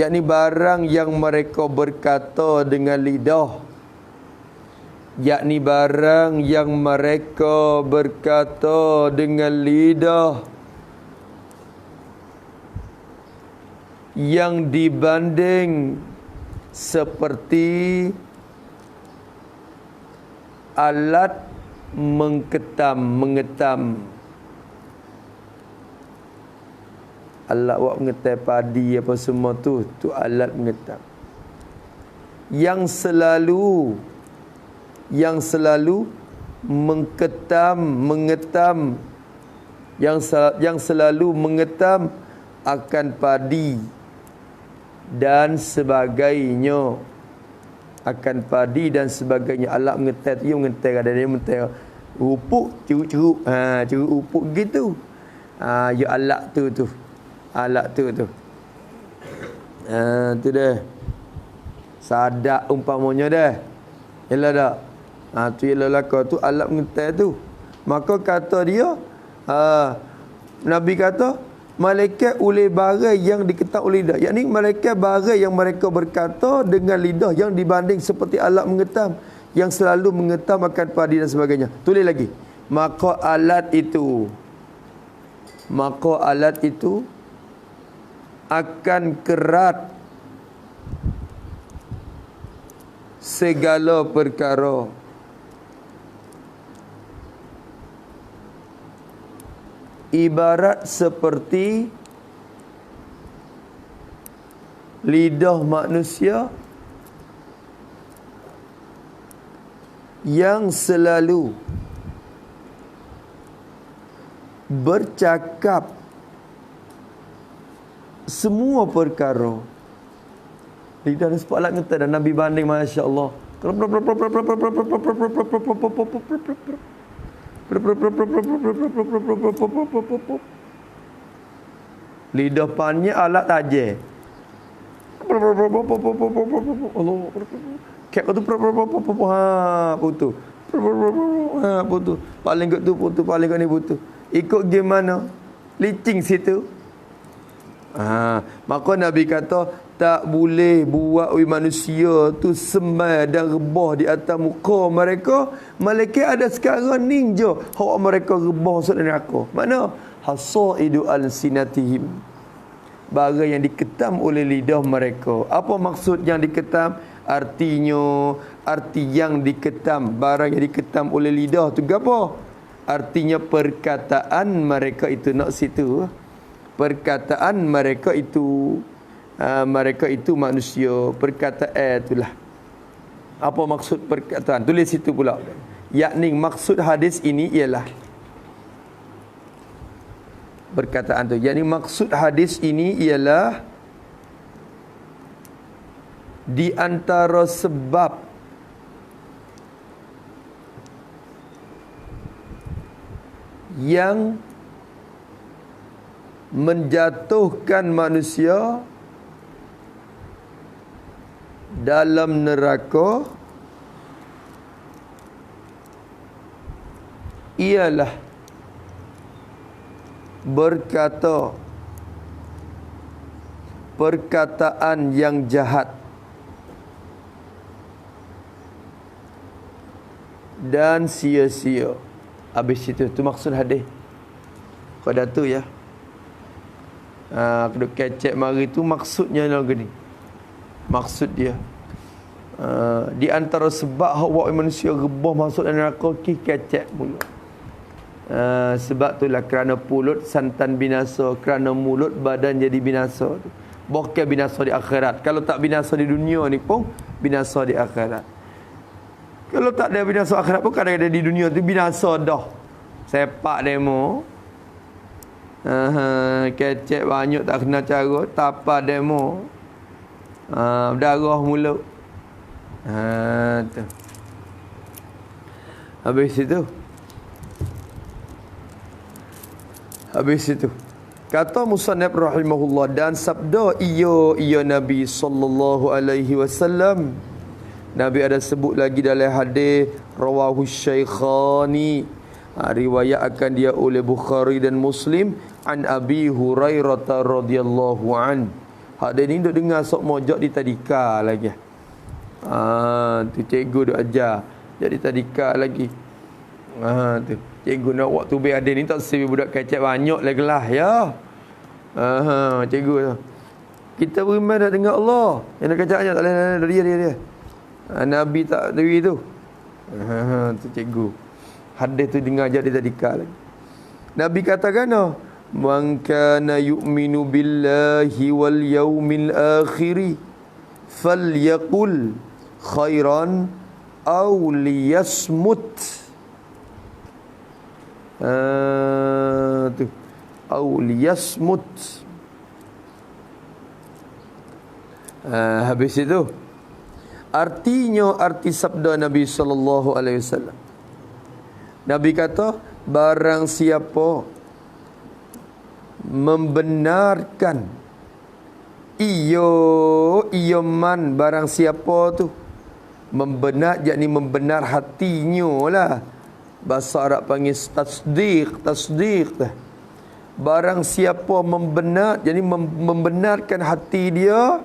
Yakni barang yang mereka berkata dengan lidah. Yakni barang yang mereka berkata dengan lidah yang dibanding seperti alat mengetam. Alat buat mengetam padi apa semua tu alat mengetam. Yang selalu mengetam yang selalu mengetam akan padi dan sebagainya. Akan padi dan sebagainya. Alat mengetam tu mengetam ada dia mengetam rupuk ceruk-ceruk. Ceruk rupuk gitu. Ya alat tu. Alat tu. Tu dah. Sadak umpamanya dah. Yalah dak. Tu ialah laka tu alat mengetam tu. Maka kata dia Nabi kata malaikat oleh barang yang diketam oleh lidah. Yakni malaikat barang yang mereka berkata dengan lidah yang dibanding seperti alat mengetam yang selalu mengetam akan padi dan sebagainya. Tulis lagi. Maka alat itu akan kerat segala perkara. Ibarat seperti lidah manusia yang selalu bercakap semua perkara. Lidah ni sebab alat ngetam dan Nabi banding, Masya Allah. Lidah pannya alat tajam. Allah. Kek tu putu. Putu. Paling kat tu putu, paling kat ni putu. Ikut gimana? Licing situ. Maka Nabi kata tak boleh buat manusia tu semai dan rebah di atas muka mereka. Malaikat ada sekarang ni je hak mereka rebah masuk neraka. Mana? Hasaidu al-sinatihim. Barang yang diketam oleh lidah mereka. Apa maksud yang diketam? Arti yang diketam, barang yang diketam oleh lidah tu apa? Artinya perkataan mereka itu nak situ. Perkataan mereka itu manusia. Perkataan itulah. Apa maksud perkataan? Tulis situ pula. Yakni maksud hadis ini ialah perkataan tu. Yakni maksud hadis ini ialah di antara sebab yang menjatuhkan manusia dalam neraka ialah berkata perkataan yang jahat dan sia-sia. Habis itu maksud hadis. Kau dah tu ya. Keduk kecek mari tu maksudnya lagu ni. Maksud dia. Di antara sebab hak manusia rebah masuk dalam neraka kecek mulut. Sebab itulah kerana pulut santan binasa, kerana mulut badan jadi binasa tu. Bukan binasa di akhirat. Kalau tak binasa di dunia ni pun binasa di akhirat. Kalau tak ada binasa akhirat pun kadang-kadang di dunia tu binasa dah. Sepak demo. Kecek banyak tak kena cara, tapa demo. Berdarah mulut. Tu. Habis itu kata musannaf rahimahullah, dan sabda ia Nabi sallallahu alaihi wasallam. Nabi ada sebut lagi dalam hadis rawahu syaikhani, riwayat akan dia oleh Bukhari dan Muslim, an Abi Hurairah radhiyallahu an. Hadis ni duk dengar sok mojok di tadika lagi. Tu cikgu duk ajar jadi tadika lagi. Tu cikgu nak waktu be ada ni tak sebi budak kecek banyak lah kelas ya. Cikgu tu. Kita beriman dah dengar Allah. Yang nak keceknya tak boleh dia. Nabi tak diri tu. Tu cikgu. Hadis tu dengar jadi tadika lagi. Nabi katakan man kana yu'minu billahi wal yaumil akhir falyaqul khairan aw liyasmut. Tu aw liyasmut. Habis itu arti sabda Nabi sallallahu alaihi wasallam. Nabi kata barang siapa membenarkan iyo man, barang siapa tu membenar, yakni membenar hatinya lah. Bahasa Arab panggil tasdiq dah. Barang siapa membenar, yakni membenarkan hati dia,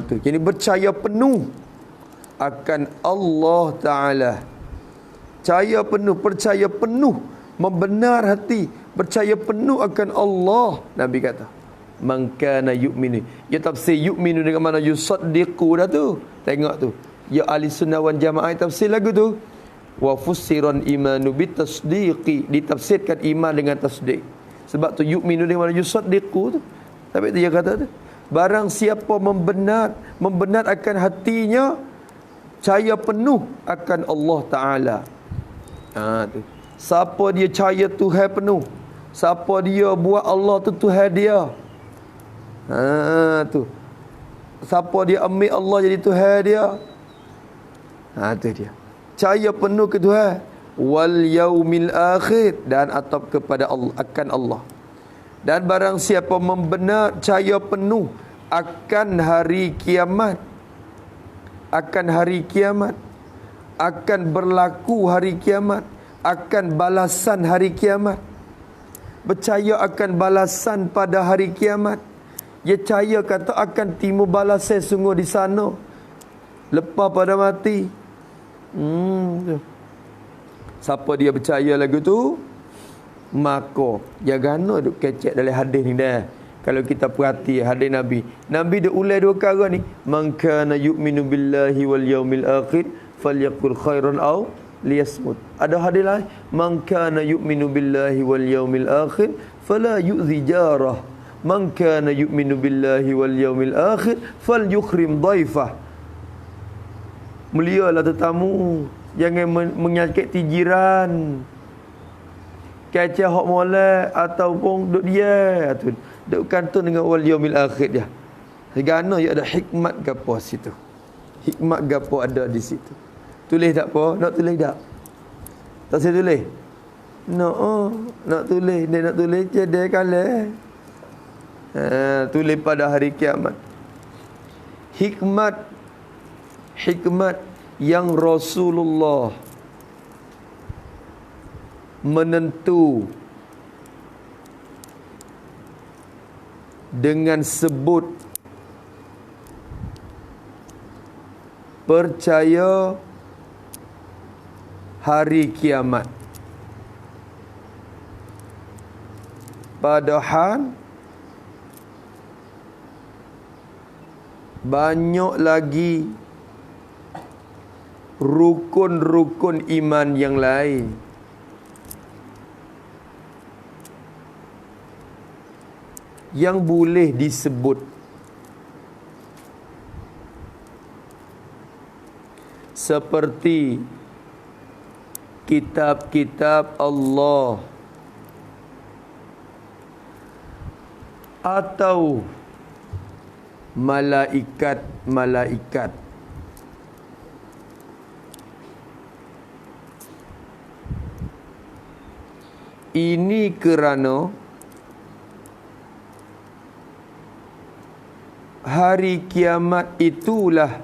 tu yakni percaya penuh akan Allah Ta'ala. Percaya penuh, membenar hati, percaya penuh akan Allah. Nabi kata man kana yu'minu. Ya tafsir yu'minu dengan mana yusaddiqu dah tu. Tengok tu. Ya ahli sunnah wal jamaah tafsir lagu tu. Wa fussiran imanu bitasdiqi. Ditafsirkan iman dengan tasdik. Sebab tu yu'minu dengan mana yusaddiqu tu. Tapi dia kata tu, barang siapa membenar akan hatinya, percaya penuh akan Allah Ta'ala. Tu. Siapa dia percaya Tuhan penuh, siapa dia buat Allah tu Tuhan dia. Tu. Siapa dia ambil Allah jadi Tuhan dia. Tu dia. Percaya penuh ke Tuhan. Wal yaumil akhir, dan atap kepada Allah, akan Allah. Dan barang siapa percaya penuh akan hari kiamat, akan berlaku hari kiamat, akan balasan hari kiamat, percaya akan balasan pada hari kiamat. Dia percaya kata akan timbul balasan sungguh di sana lepas pada mati. Siapa dia percaya lagu tu, maka jangan duk kecek dalam hadis ni dah. Kalau kita perhati hadis Nabi dia ulas dua perkara ni. Man kana yu'minu billahi wal yaumil akhir falyaqul khairan aw liyasmut. Ada hadis lain, man kana yu'minu billahi wal yaumil akhir fala yu'zi jarah. Man kana yu'minu billahi wal yaumil akhir falyukrim dhaifah. Mulialah tetamu, jangan menyakiti jiran. Kecek hak molek ataupun duk dia tu. Duk kantun dengan wal yaumil akhir dia. Segana ya ada hikmat gapo situ. Hikmat gapo ada di situ. Tulis tak apa? Nak tulis tak? Tak saya tulis? Nak tulis. Dia nak tulis jadi kalah. Tulis pada hari kiamat. Hikmat yang Rasulullah menentu dengan sebut percaya hari kiamat. Padahal banyak lagi rukun-rukun iman yang lain yang boleh disebut, seperti kitab-kitab Allah atau malaikat-malaikat. Ini kerana hari kiamat itulah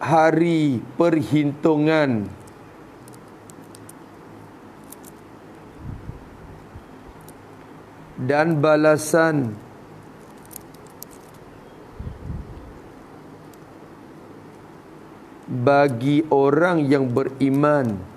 hari perhitungan dan balasan bagi orang yang beriman.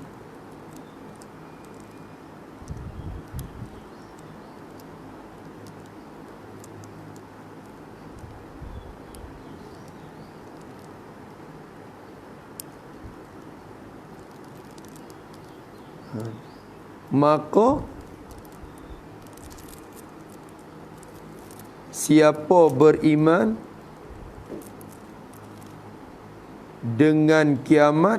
Maka siapa beriman dengan kiamat,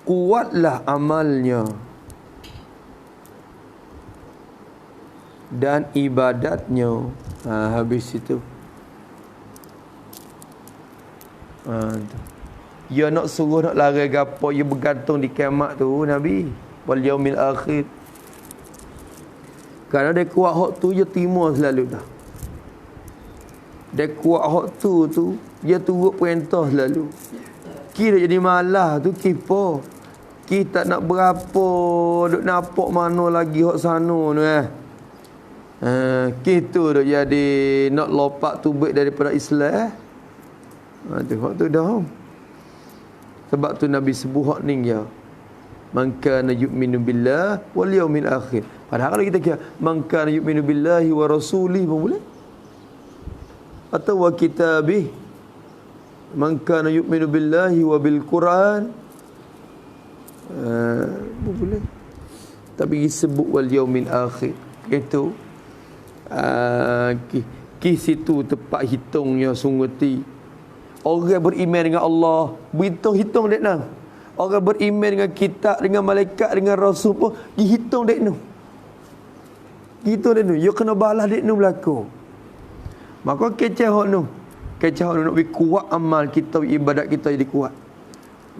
kuatlah amalnya dan ibadatnya. Habis itu. Ya nak suruh nak lari gapo, ya bergantung di kiamat tu Nabi. Wal yaumil akhir. Kerana dia kuat hak tu, dia timur selalu dah. Dia kuat hak tu, dia turut perintah selalu. Kira jadi malah tu kipa. Kita tak nak berapa, duk nampak mana lagi hak sana tu kita dah jadi nak lopak tubik daripada Islam. Tu hak tu dah. Sebab tu Nabi sebut hak ni ya. Man kana yu'minu billah wal yaumil akhir. Padahal kalau kita kira man kana yu'minu billahi wa rasulih pun boleh. Atau wa kitabih. Man kana yu'minu billahi wa bil Quran. Boleh. Tapi disebut wal yaumil akhir. Itu ki situ tempat hitungnya sungguh. Orang beriman dengan Allah, hitung dek nah. Orang beriman dengan kitab, dengan malaikat, dengan rasul pun dihitung dek noh. Hitung dek noh. You kena balas dek noh berlaku. Maka keceh hak noh. Keceh hak noh nak kuat amal kita, ibadat kita jadi kuat.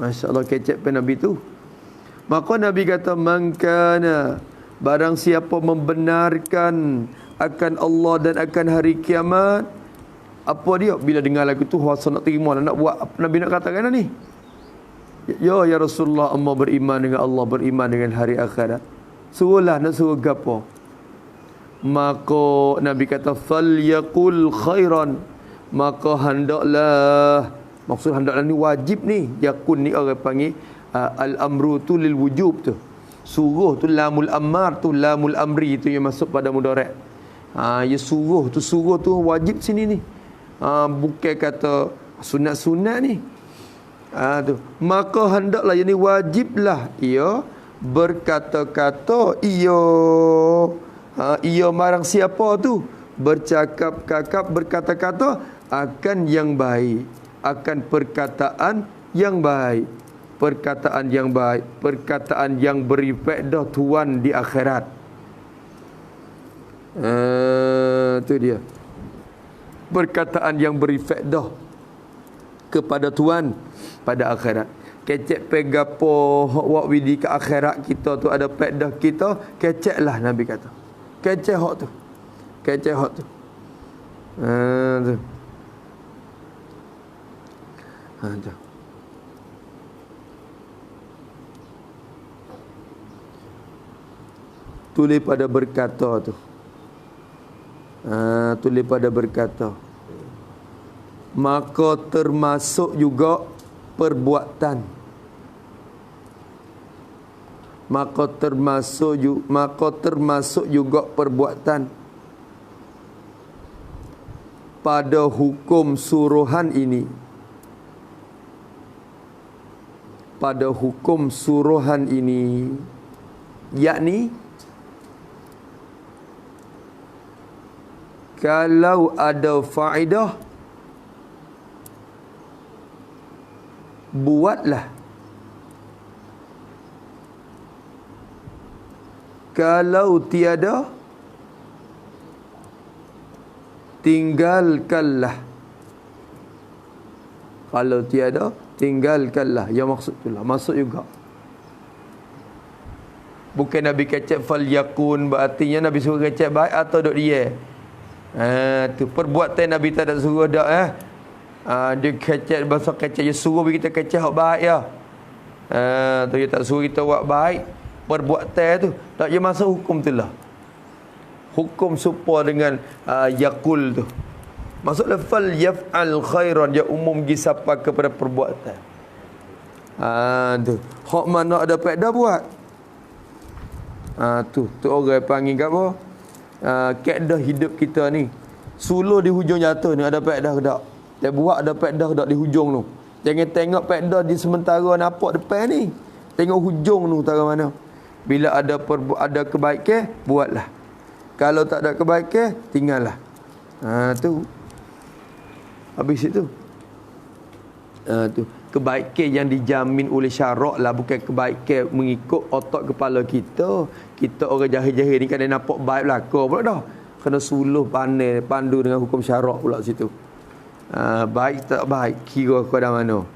Masya-Allah kecek pen Nabi tu. Maka Nabi kata man kana, barang siapa membenarkan akan Allah dan akan hari kiamat, apa dia bila dengar lagu tu rasa nak terima, nak buat apa Nabi nak katakan ni? Ya Rasulullah, amma beriman dengan Allah, beriman dengan hari akhirat. Suruhlah nak suruh gapo? Maka Nabi kata falyaqul khairan, maka hendaklah, maksud hendaklah ni wajib ni. Yakun ni orang panggil al-amru tu lil wujub tu. Suruh tu lamul ammar tu, lamul amri tu yang masuk pada mudarat. Ya suruh tu wajib sini ni. Bukan kata sunat-sunat ni. Tu. Maka hendaklah yang ni wajiblah ia berkata-kata ia marang siapa tu, bercakap-cakap, berkata-kata akan yang baik, akan perkataan yang baik, perkataan yang baik, perkataan yang beri faedah tuan di akhirat. Tu dia. Perkataan yang beri faedah kepada Tuhan pada akhirat. Kecek pegapo hak widi ke akhirat kita tu ada faedah kita, keceklah Nabi kata. Kecek hak tu. Kecek hak tu. Tu. Tu. Tulis pada berkata tu. Tulis pada berkata. maka termasuk juga perbuatan. Maka termasuk juga perbuatan. Pada hukum suruhan ini, pada hukum suruhan ini, yakni kalau ada faedah, buatlah. Kalau tiada, tinggalkanlah. Kalau tiada, tinggalkanlah. Yang maksud itulah. Maksud juga. Bukan Nabi kecek fal yakun, berartinya Nabi suruh kecek baik atau duk dia. Tu perbuatan Nabi tak ada suruh dak dia kecek bahasa kecek, dia suruh kita kecek hak baik ya. Tu dia tak suruh kita buat baik. Perbuatan tu tak je masuk hukum tu lah. Hukum serupa dengan yakul tu. Maksudnya fal yaf'al khairan, dia umum gi siapa kepada perbuatan. Tu. Hak mana ada faedah buat. Tu orang panggil kat apa? Kaedah hidup kita ni. Suluh di hujung jatuh ni ada faedah ke tak? Dia buat ada faedah ke tak di hujung tu. Jangan tengok faedah di sementara nampak depan ni. Tengok hujung tu utara mana. Bila ada kebaikan, buatlah. Kalau tak ada kebaikan, tinggallah. Tu. Habis itu. Tu. Kebaikan yang dijamin oleh syarak lah, bukan kebaikan mengikut otak kepala kita. Kita orang jahil-jahil ni kadang nampak baik belaka pula dah. Kena suluh pandai, pandu dengan hukum syarak pula situ. Baik tak baik, kira kepada mana.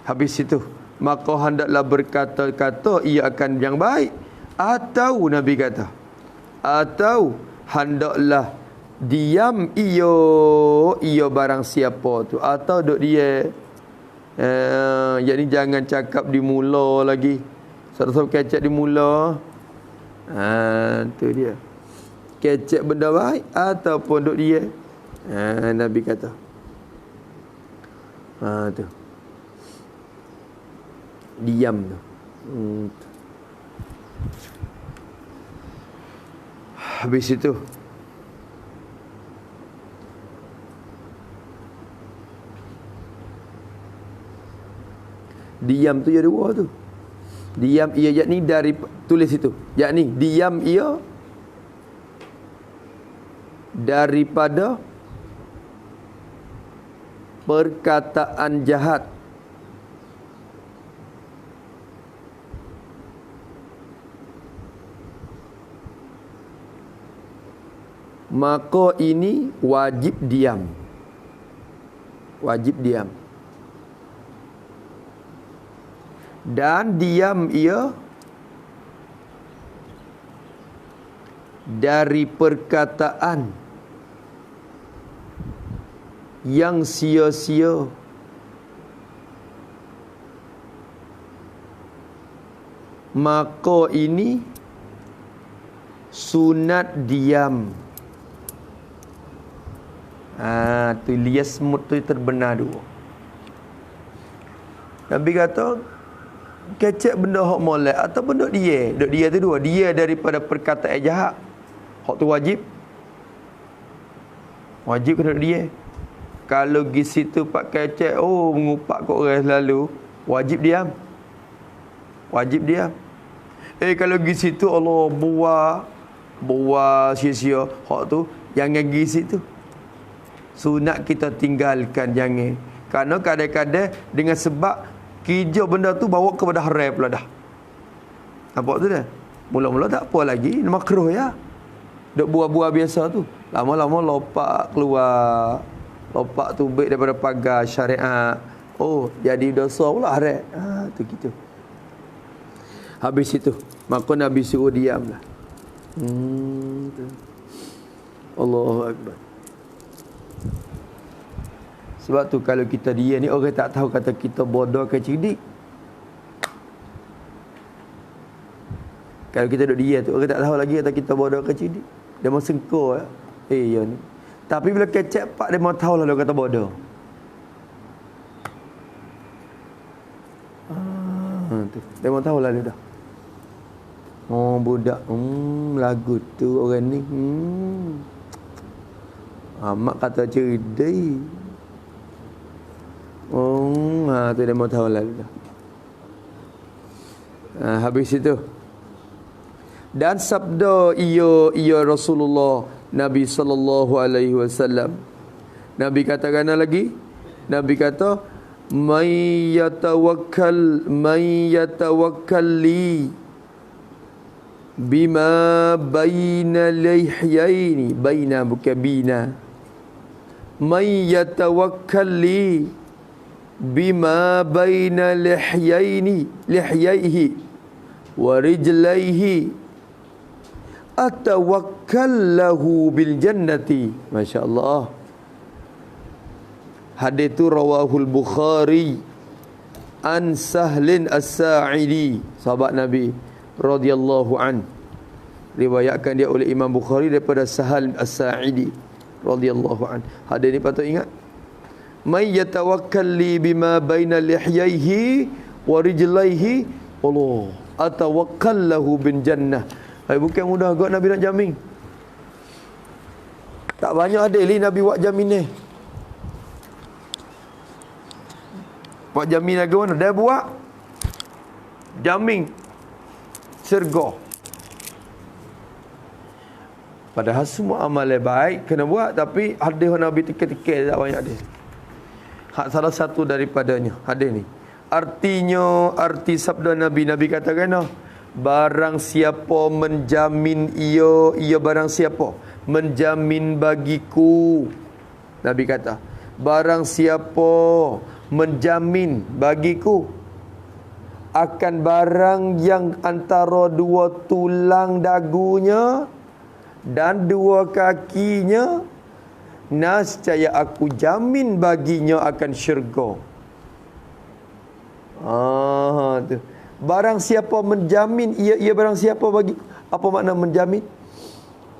Habis itu, maka hendaklah berkata-kata ia akan yang baik. Atau Nabi kata, atau hendaklah diam ia barang siapa tu. Atau duk dia yakni jangan cakap di mula lagi. Satu-satu kecek di mula. Tu dia. Kecek benda baik ataupun duk dia. Nabi kata. Tu. Diam tu. Habis itu diam tu ada dua tu. Diam ia yakni dari tulis itu. Yakni diam ia daripada perkataan jahat. Maka ini wajib diam. Wajib diam. Dan diam ia dari perkataan yang sia-sia. Maka ini sunat diam. Tu liasmut tu terbenar dua. Nabi kata kecek benda hak molek atau benda dia. Duk dia tu dua. Dia daripada perkataan jahat. Hak tu wajib. Wajib kena dia. Kalau pergi situ pak kecek, mengupak kat orang selalu, wajib diam. Wajib diam. Kalau pergi situ Allah buat sia-sia, hak tu jangan pergi situ. Sunat kita tinggalkan, jangan. Kerana kadang-kadang dengan sebab kerja benda tu bawa kepada haram pula dah. Nampak tu dah. Mula-mula tak apa lagi, makruh ya. Duk buah-buah biasa tu. Lama-lama lopak keluar. Lopak tu baik daripada pagar syariat. Jadi dosa pula haram. Tu gitu. Habis itu, maka Nabi suruh diamlah. Allahu Akbar. Sebab tu kalau kita diam ni, orang tak tahu kata kita bodoh ke cerdik. Kalau kita duduk diam tu, orang tak tahu lagi kata kita bodoh ke cerdik. Dia mau sengkor ya. Ya ni. Tapi bila kecek pak, dia mau tahu lah dia kata bodoh. tu. Memang tahu lah dia dah. Oh budak. Lagu tu orang ni. Mak kata cerdik. Tu dia memang tahu lah dia dah. Habis itu. Dan sabda ia Rasulullah Nabi sallallahu alaihi wasallam. Nabi katakan lagi. Nabi kata, "May yatawakkal li bima baina lihyaini." Baina bukan bina. "May yatawakkal li bima baina lihyaihi wa rijlaihi atawakkal lahu bil jannati." Masya-Allah. Hadis tu rawahul Bukhari an Sahlin As-Sa'idi, sahabat Nabi radhiyallahu an. Riwayatkan dia oleh Imam Bukhari daripada Sahal As-Sa'idi radhiyallahu an. Hadis ni patut ingat. May yatawakkal li bima baina lihyaihi wa rijlaihi, Allah, atawakkal lahu bin jannah. Bukan mudah agak Nabi nak jamin. Tak banyak ada li Nabi buat jamin ni. Buat jamin lagu mana? Dia buat jamin syurga. Padahal semua amal yang baik kena buat, tapi hadis Nabi tikir-tikir tak banyak hadis. Salah satu daripadanya hadis ni. Artinya, arti sabda Nabi katakan, barang siapa menjamin ia barang siapa menjamin bagiku. Nabi kata, barang siapa menjamin bagiku akan barang yang antara dua tulang dagunya dan dua kakinya, nescaya aku jamin baginya akan syurga. Tu. Barang siapa menjamin ia barang siapa bagi. Apa makna menjamin?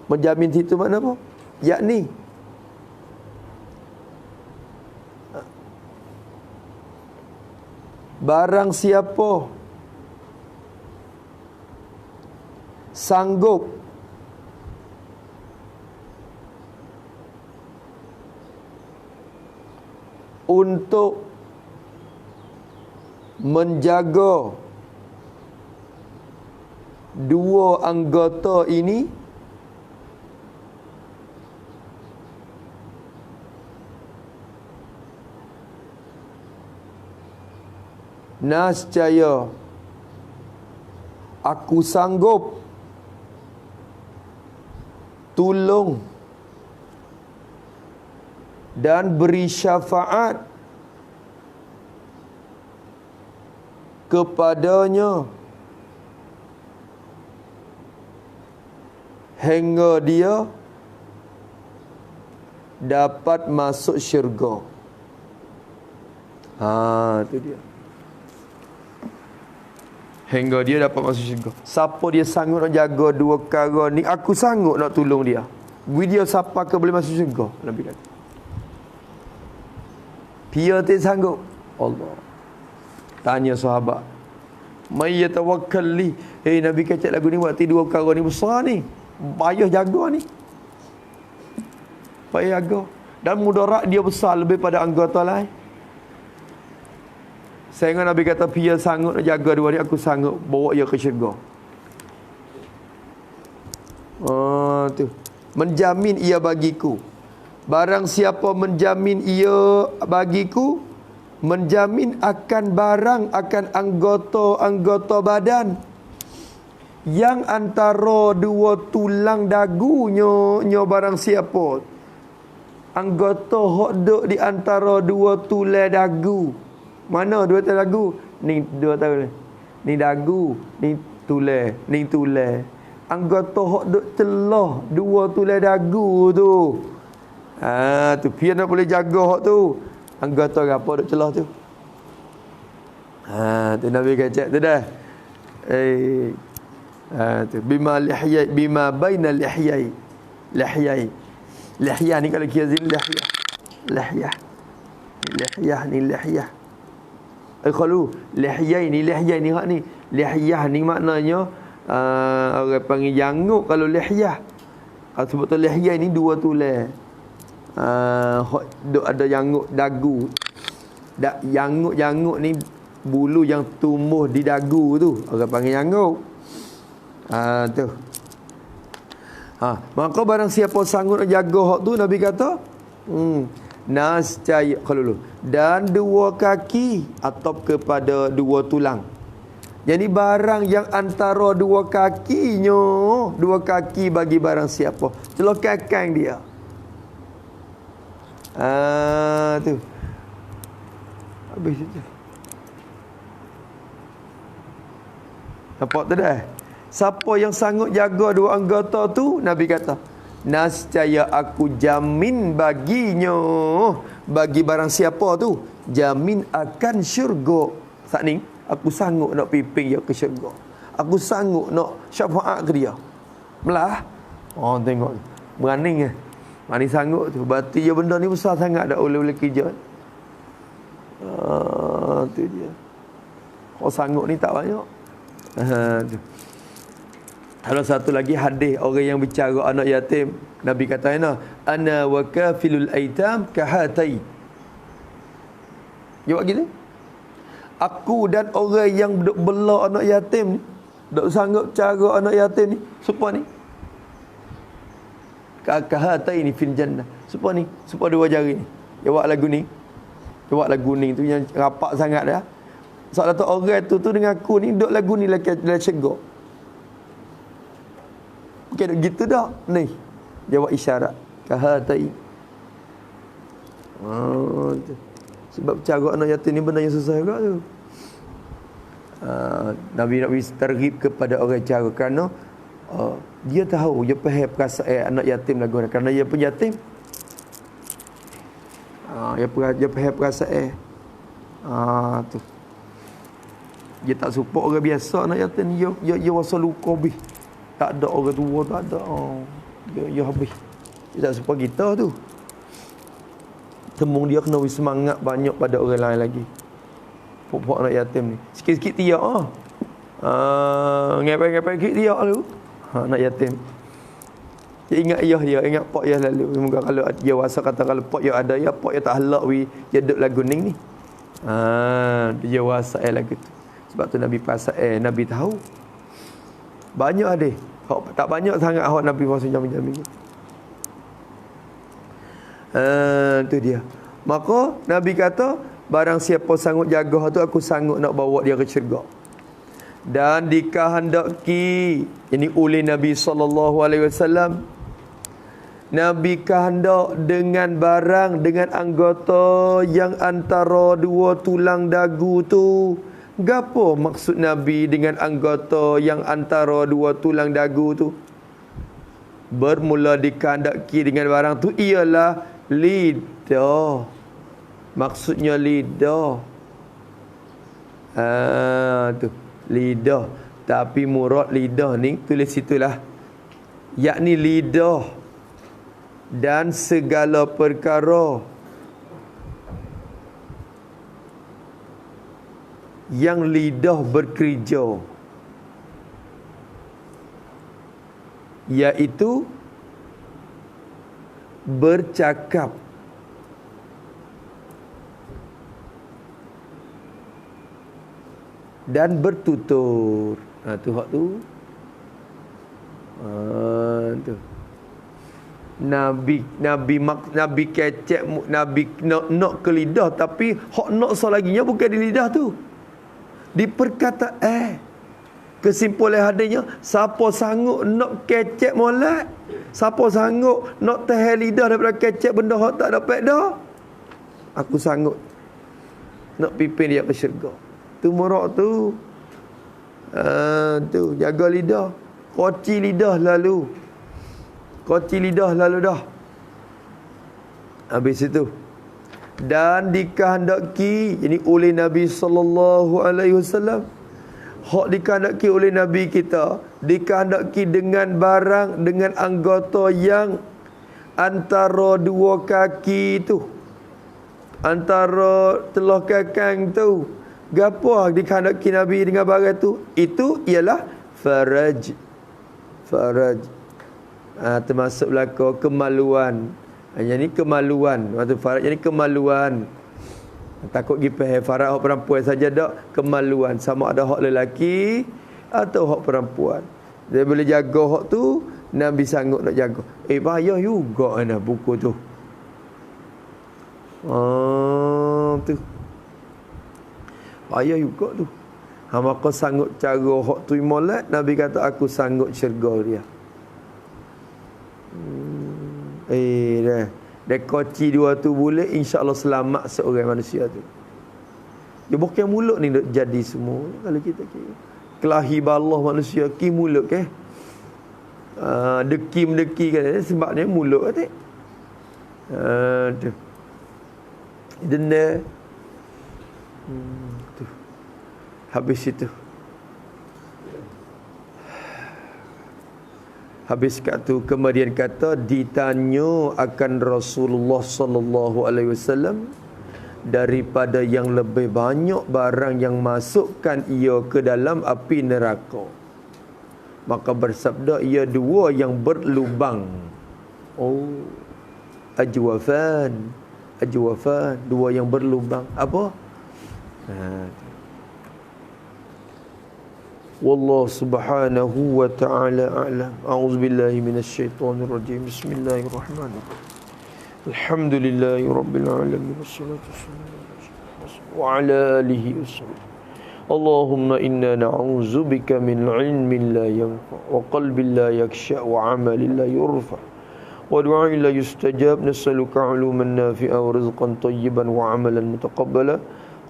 Menjamin itu makna apa? Yakni barang siapa sanggup untuk menjaga dua anggota ini, nescaya aku sanggup tolong dan beri syafaat kepadanya hingga dia dapat masuk syurga. Tu dia. Hingga dia dapat masuk syurga. Siapa dia sanggup nak jaga dua perkara ni, aku sanggup nak tolong dia. Dia siapa ke boleh masuk syurga? Nabi kata. Dia tak sanggup. Allah. Tanya sahabat, "May yatawakkal li?" Nabi kata lagu ni waktu dua perkara ni besar ni. Payah jaga ni. Payah jaga. Dan mudarat dia besar lebih pada anggota lain. Sehingga Nabi kata, "Dia sanggup nak jaga dua ni, aku sanggup bawa dia ke syurga." Tu. Menjamin ia bagiku. Barang siapa menjamin ia bagiku, menjamin akan barang, akan anggota-anggota badan yang antara dua tulang dagunya barang siapa. Anggota hok duk di antara dua tulang dagu. Mana dua tulang dagu? Ni dua tahu ni. Ni dagu, ni tulang. Anggota hok duk celah dua tulang dagu tu. Tu pian nak boleh jaga hok tu. Anggota apa duk celah tu? Tu Nabi kata tu dah. Tu bima baina lihyai. Lihyah ni kalau kira zin lihyah. Lihyah ni lihyah. Qalu lihyaini hak ni. Lihyah ni maknanya orang panggil janguk kalau lihyah. Kalau sebut tu lihyah ni dua tulang. Ada janguk dagu. Janguk ni bulu yang tumbuh di dagu tu. Orang panggil janguk. Tu. Maka barang siapa sanggup nak jaga hak tu, Nabi kata, nascaya kalau dulu. Dan dua kaki atop kepada dua tulang. Jadi barang yang antara dua kakinya, dua kaki bagi barang siapa, celokakang dia. Tu. Habis itu. Nampak tu dah? Siapa yang sanggup jaga dua anggota tu, Nabi kata, nascaya aku jamin baginya, bagi barang siapa tu, jamin akan syurga. Saat ni aku sanggup nak pimpin dia ke syurga. Aku sanggup nak syafaat ke dia. Melah. Tengok. Berani ke? Berani sanggup tu. Berarti dia benda ni besar sangat dah oleh kerja. Tu dia. Kau sanggup ni tak banyak. Tu. Ada satu lagi hadis orang yang bicara anak yatim. Nabi kata ana wa kafilul aitam kahatai. Jawab gitu. Aku dan orang yang duk bela anak yatim ni, duk sanggup cara anak yatim ni, supaya ni. Kahatai ni fil jannah. Supaya dua jari ni. Jawab lagu ni. Jawab lagu ni tu yang rapat sangat dah. Soalan tu orang tu dengan aku ni duk lagu ni dalam syurga. Bukan gitu dah. Ni. Jawab isyarat. Kahatai. Sebab cara anak yatim ni benda yang susah juga tu. Nabi nak beri terghib kepada orang cara kerana dia tahu, dia faham perasaan anak yatim lagu ni. Kerana dia pun yatim. Dia faham perasaan. Tu. Dia tak support orang biasa anak yatim. Dia rasa luka habis. Tak ada orang tua, tak ada. Dia habis. Dia tak support kita tu. Tembung dia kena semangat banyak pada orang lain lagi. Pok-pok anak yatim ni. Sikit-sikit tiak ngapai-ngapai sikit tiak tu. Anak yatim. Dia ingat ayah dia, ingat pak dia lalu. Moga kalau dia rasa kata kalau pak dia ada, ya pak dia tak halak dia duduk lagu ni. Dia rasa lagu tu. Sebab tu Nabi pasal Nabi tahu. Banyak ada. Tak banyak sangat hak Nabi pasal jamin-jamin. Tu dia. Maka Nabi kata, barang siapa sanggup jaga tu, aku sanggup nak bawa dia ke syurga. Dan dikehendaki ini oleh Nabi SAW. Nabi kehendak dengan barang, dengan anggota yang antara dua tulang dagu tu. Gapo maksud Nabi dengan anggota yang antara dua tulang dagu tu? Bermula dikehendaki dengan barang tu ialah lidah. Maksudnya lidah. Tu lidah. Tapi murad lidah ni tulis situlah, yakni lidah dan segala perkara yang lidah bekerja, iaitu bercakap, dan bertutur. Tu hak tu. Tu. Nabi kecek, Nabi nak ke lidah, tapi hak nak selaginya bukan di lidah tu. Di perkataan. Kesimpulan hadisnya, siapa sanggup nak kecek molek, siapa sanggup nak tahan lidah daripada kecek benda hak tak dapat dah, aku sanggup nak pimpin dia ke syurga. Tu murak tu. Tu jaga lidah. Koci lidah lalu. Koci lidah lalu dah. Habis itu. Dan dikehendaki ini oleh Nabi SAW. Hak dikehendaki oleh Nabi kita, dikehendaki dengan barang, dengan anggota yang antara dua kaki tu, antara telah kakang tu, Gapo dikandaki Nabi dengan barang tu? Itu ialah faraj. Termasuk belaka kemaluan. Yang ni kemaluan. Waktu faraj ni kemaluan. Takut pergi faham faraj hak perempuan saja dak, kemaluan sama ada hak lelaki atau hak perempuan. Dia boleh jaga hak tu, Nabi sanggup nak jaga. Payah juga ana buku tu. Tu. Payah juga tu. Maka sanggup cara hak tu molat, Nabi kata aku sanggup syurga dia. Dah koci dua tu boleh, insya-Allah selamat seorang manusia tu. Dia bukan mulut ni nak jadi semua. Kalau kita kira kelahi Allah manusia ki mulut ke? Deki kan sebab dia mulut kan. Tu. Denda. Tu. Habis itu. Habis kat tu kemudian kata ditanya akan Rasulullah sallallahu alaihi wasallam daripada yang lebih banyak barang yang masukkan ia ke dalam api neraka. Maka bersabda ia dua yang berlubang. Ajwafan, dua yang berlubang. Apa? Wallahu subhanahu wa ta'ala a'lam. A'udzubillahi minasyaitonir rajim. Bismillahirrahmanirrahim. Alhamdulillahi rabbil alamin wassalatu wassalamu wa ala alihi wasallam. Allahumma inna na'udzubika min ilmin la yanfa wa qalbin la yakhsha wa 'amalin la yurfa wa du'ain la yustajab. Nas'aluka 'uluman nafi'a wa rizqan tayyiban wa 'amalan mutaqabbala.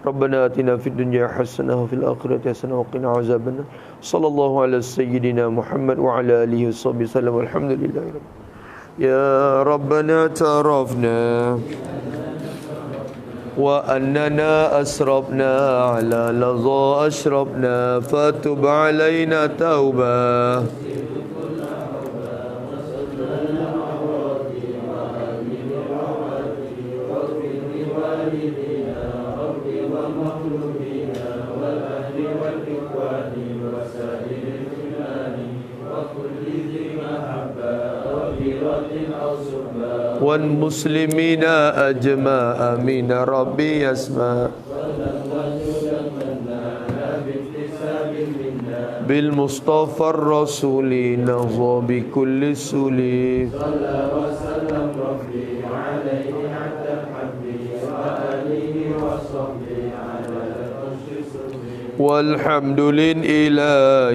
Rabbana atina fid dunya hasanah wa fil akhirati hasanah wa qina azabannar. Sallallahu ala sayyidina Muhammad wa ala alihi washabbihi sallam. Alhamdulillahi rabbil alamin. Ya Rabbana tarafna wa annana asrafna ala ladha ashrafna fatub alaina taubah. والمسلمين أجمع آمين ربي يسمع بالمصطفى الرسول نهضى بكل سليم والحمد لله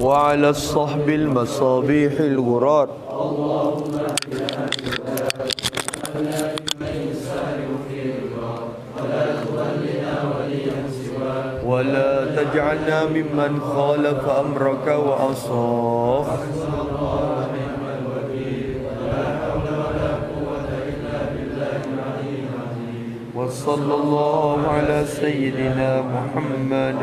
وعلى الصحب المصابيح الغرار ولا تجعلنا ممن خالف أمرك وعصاك وصلى الله على سيدنا محمد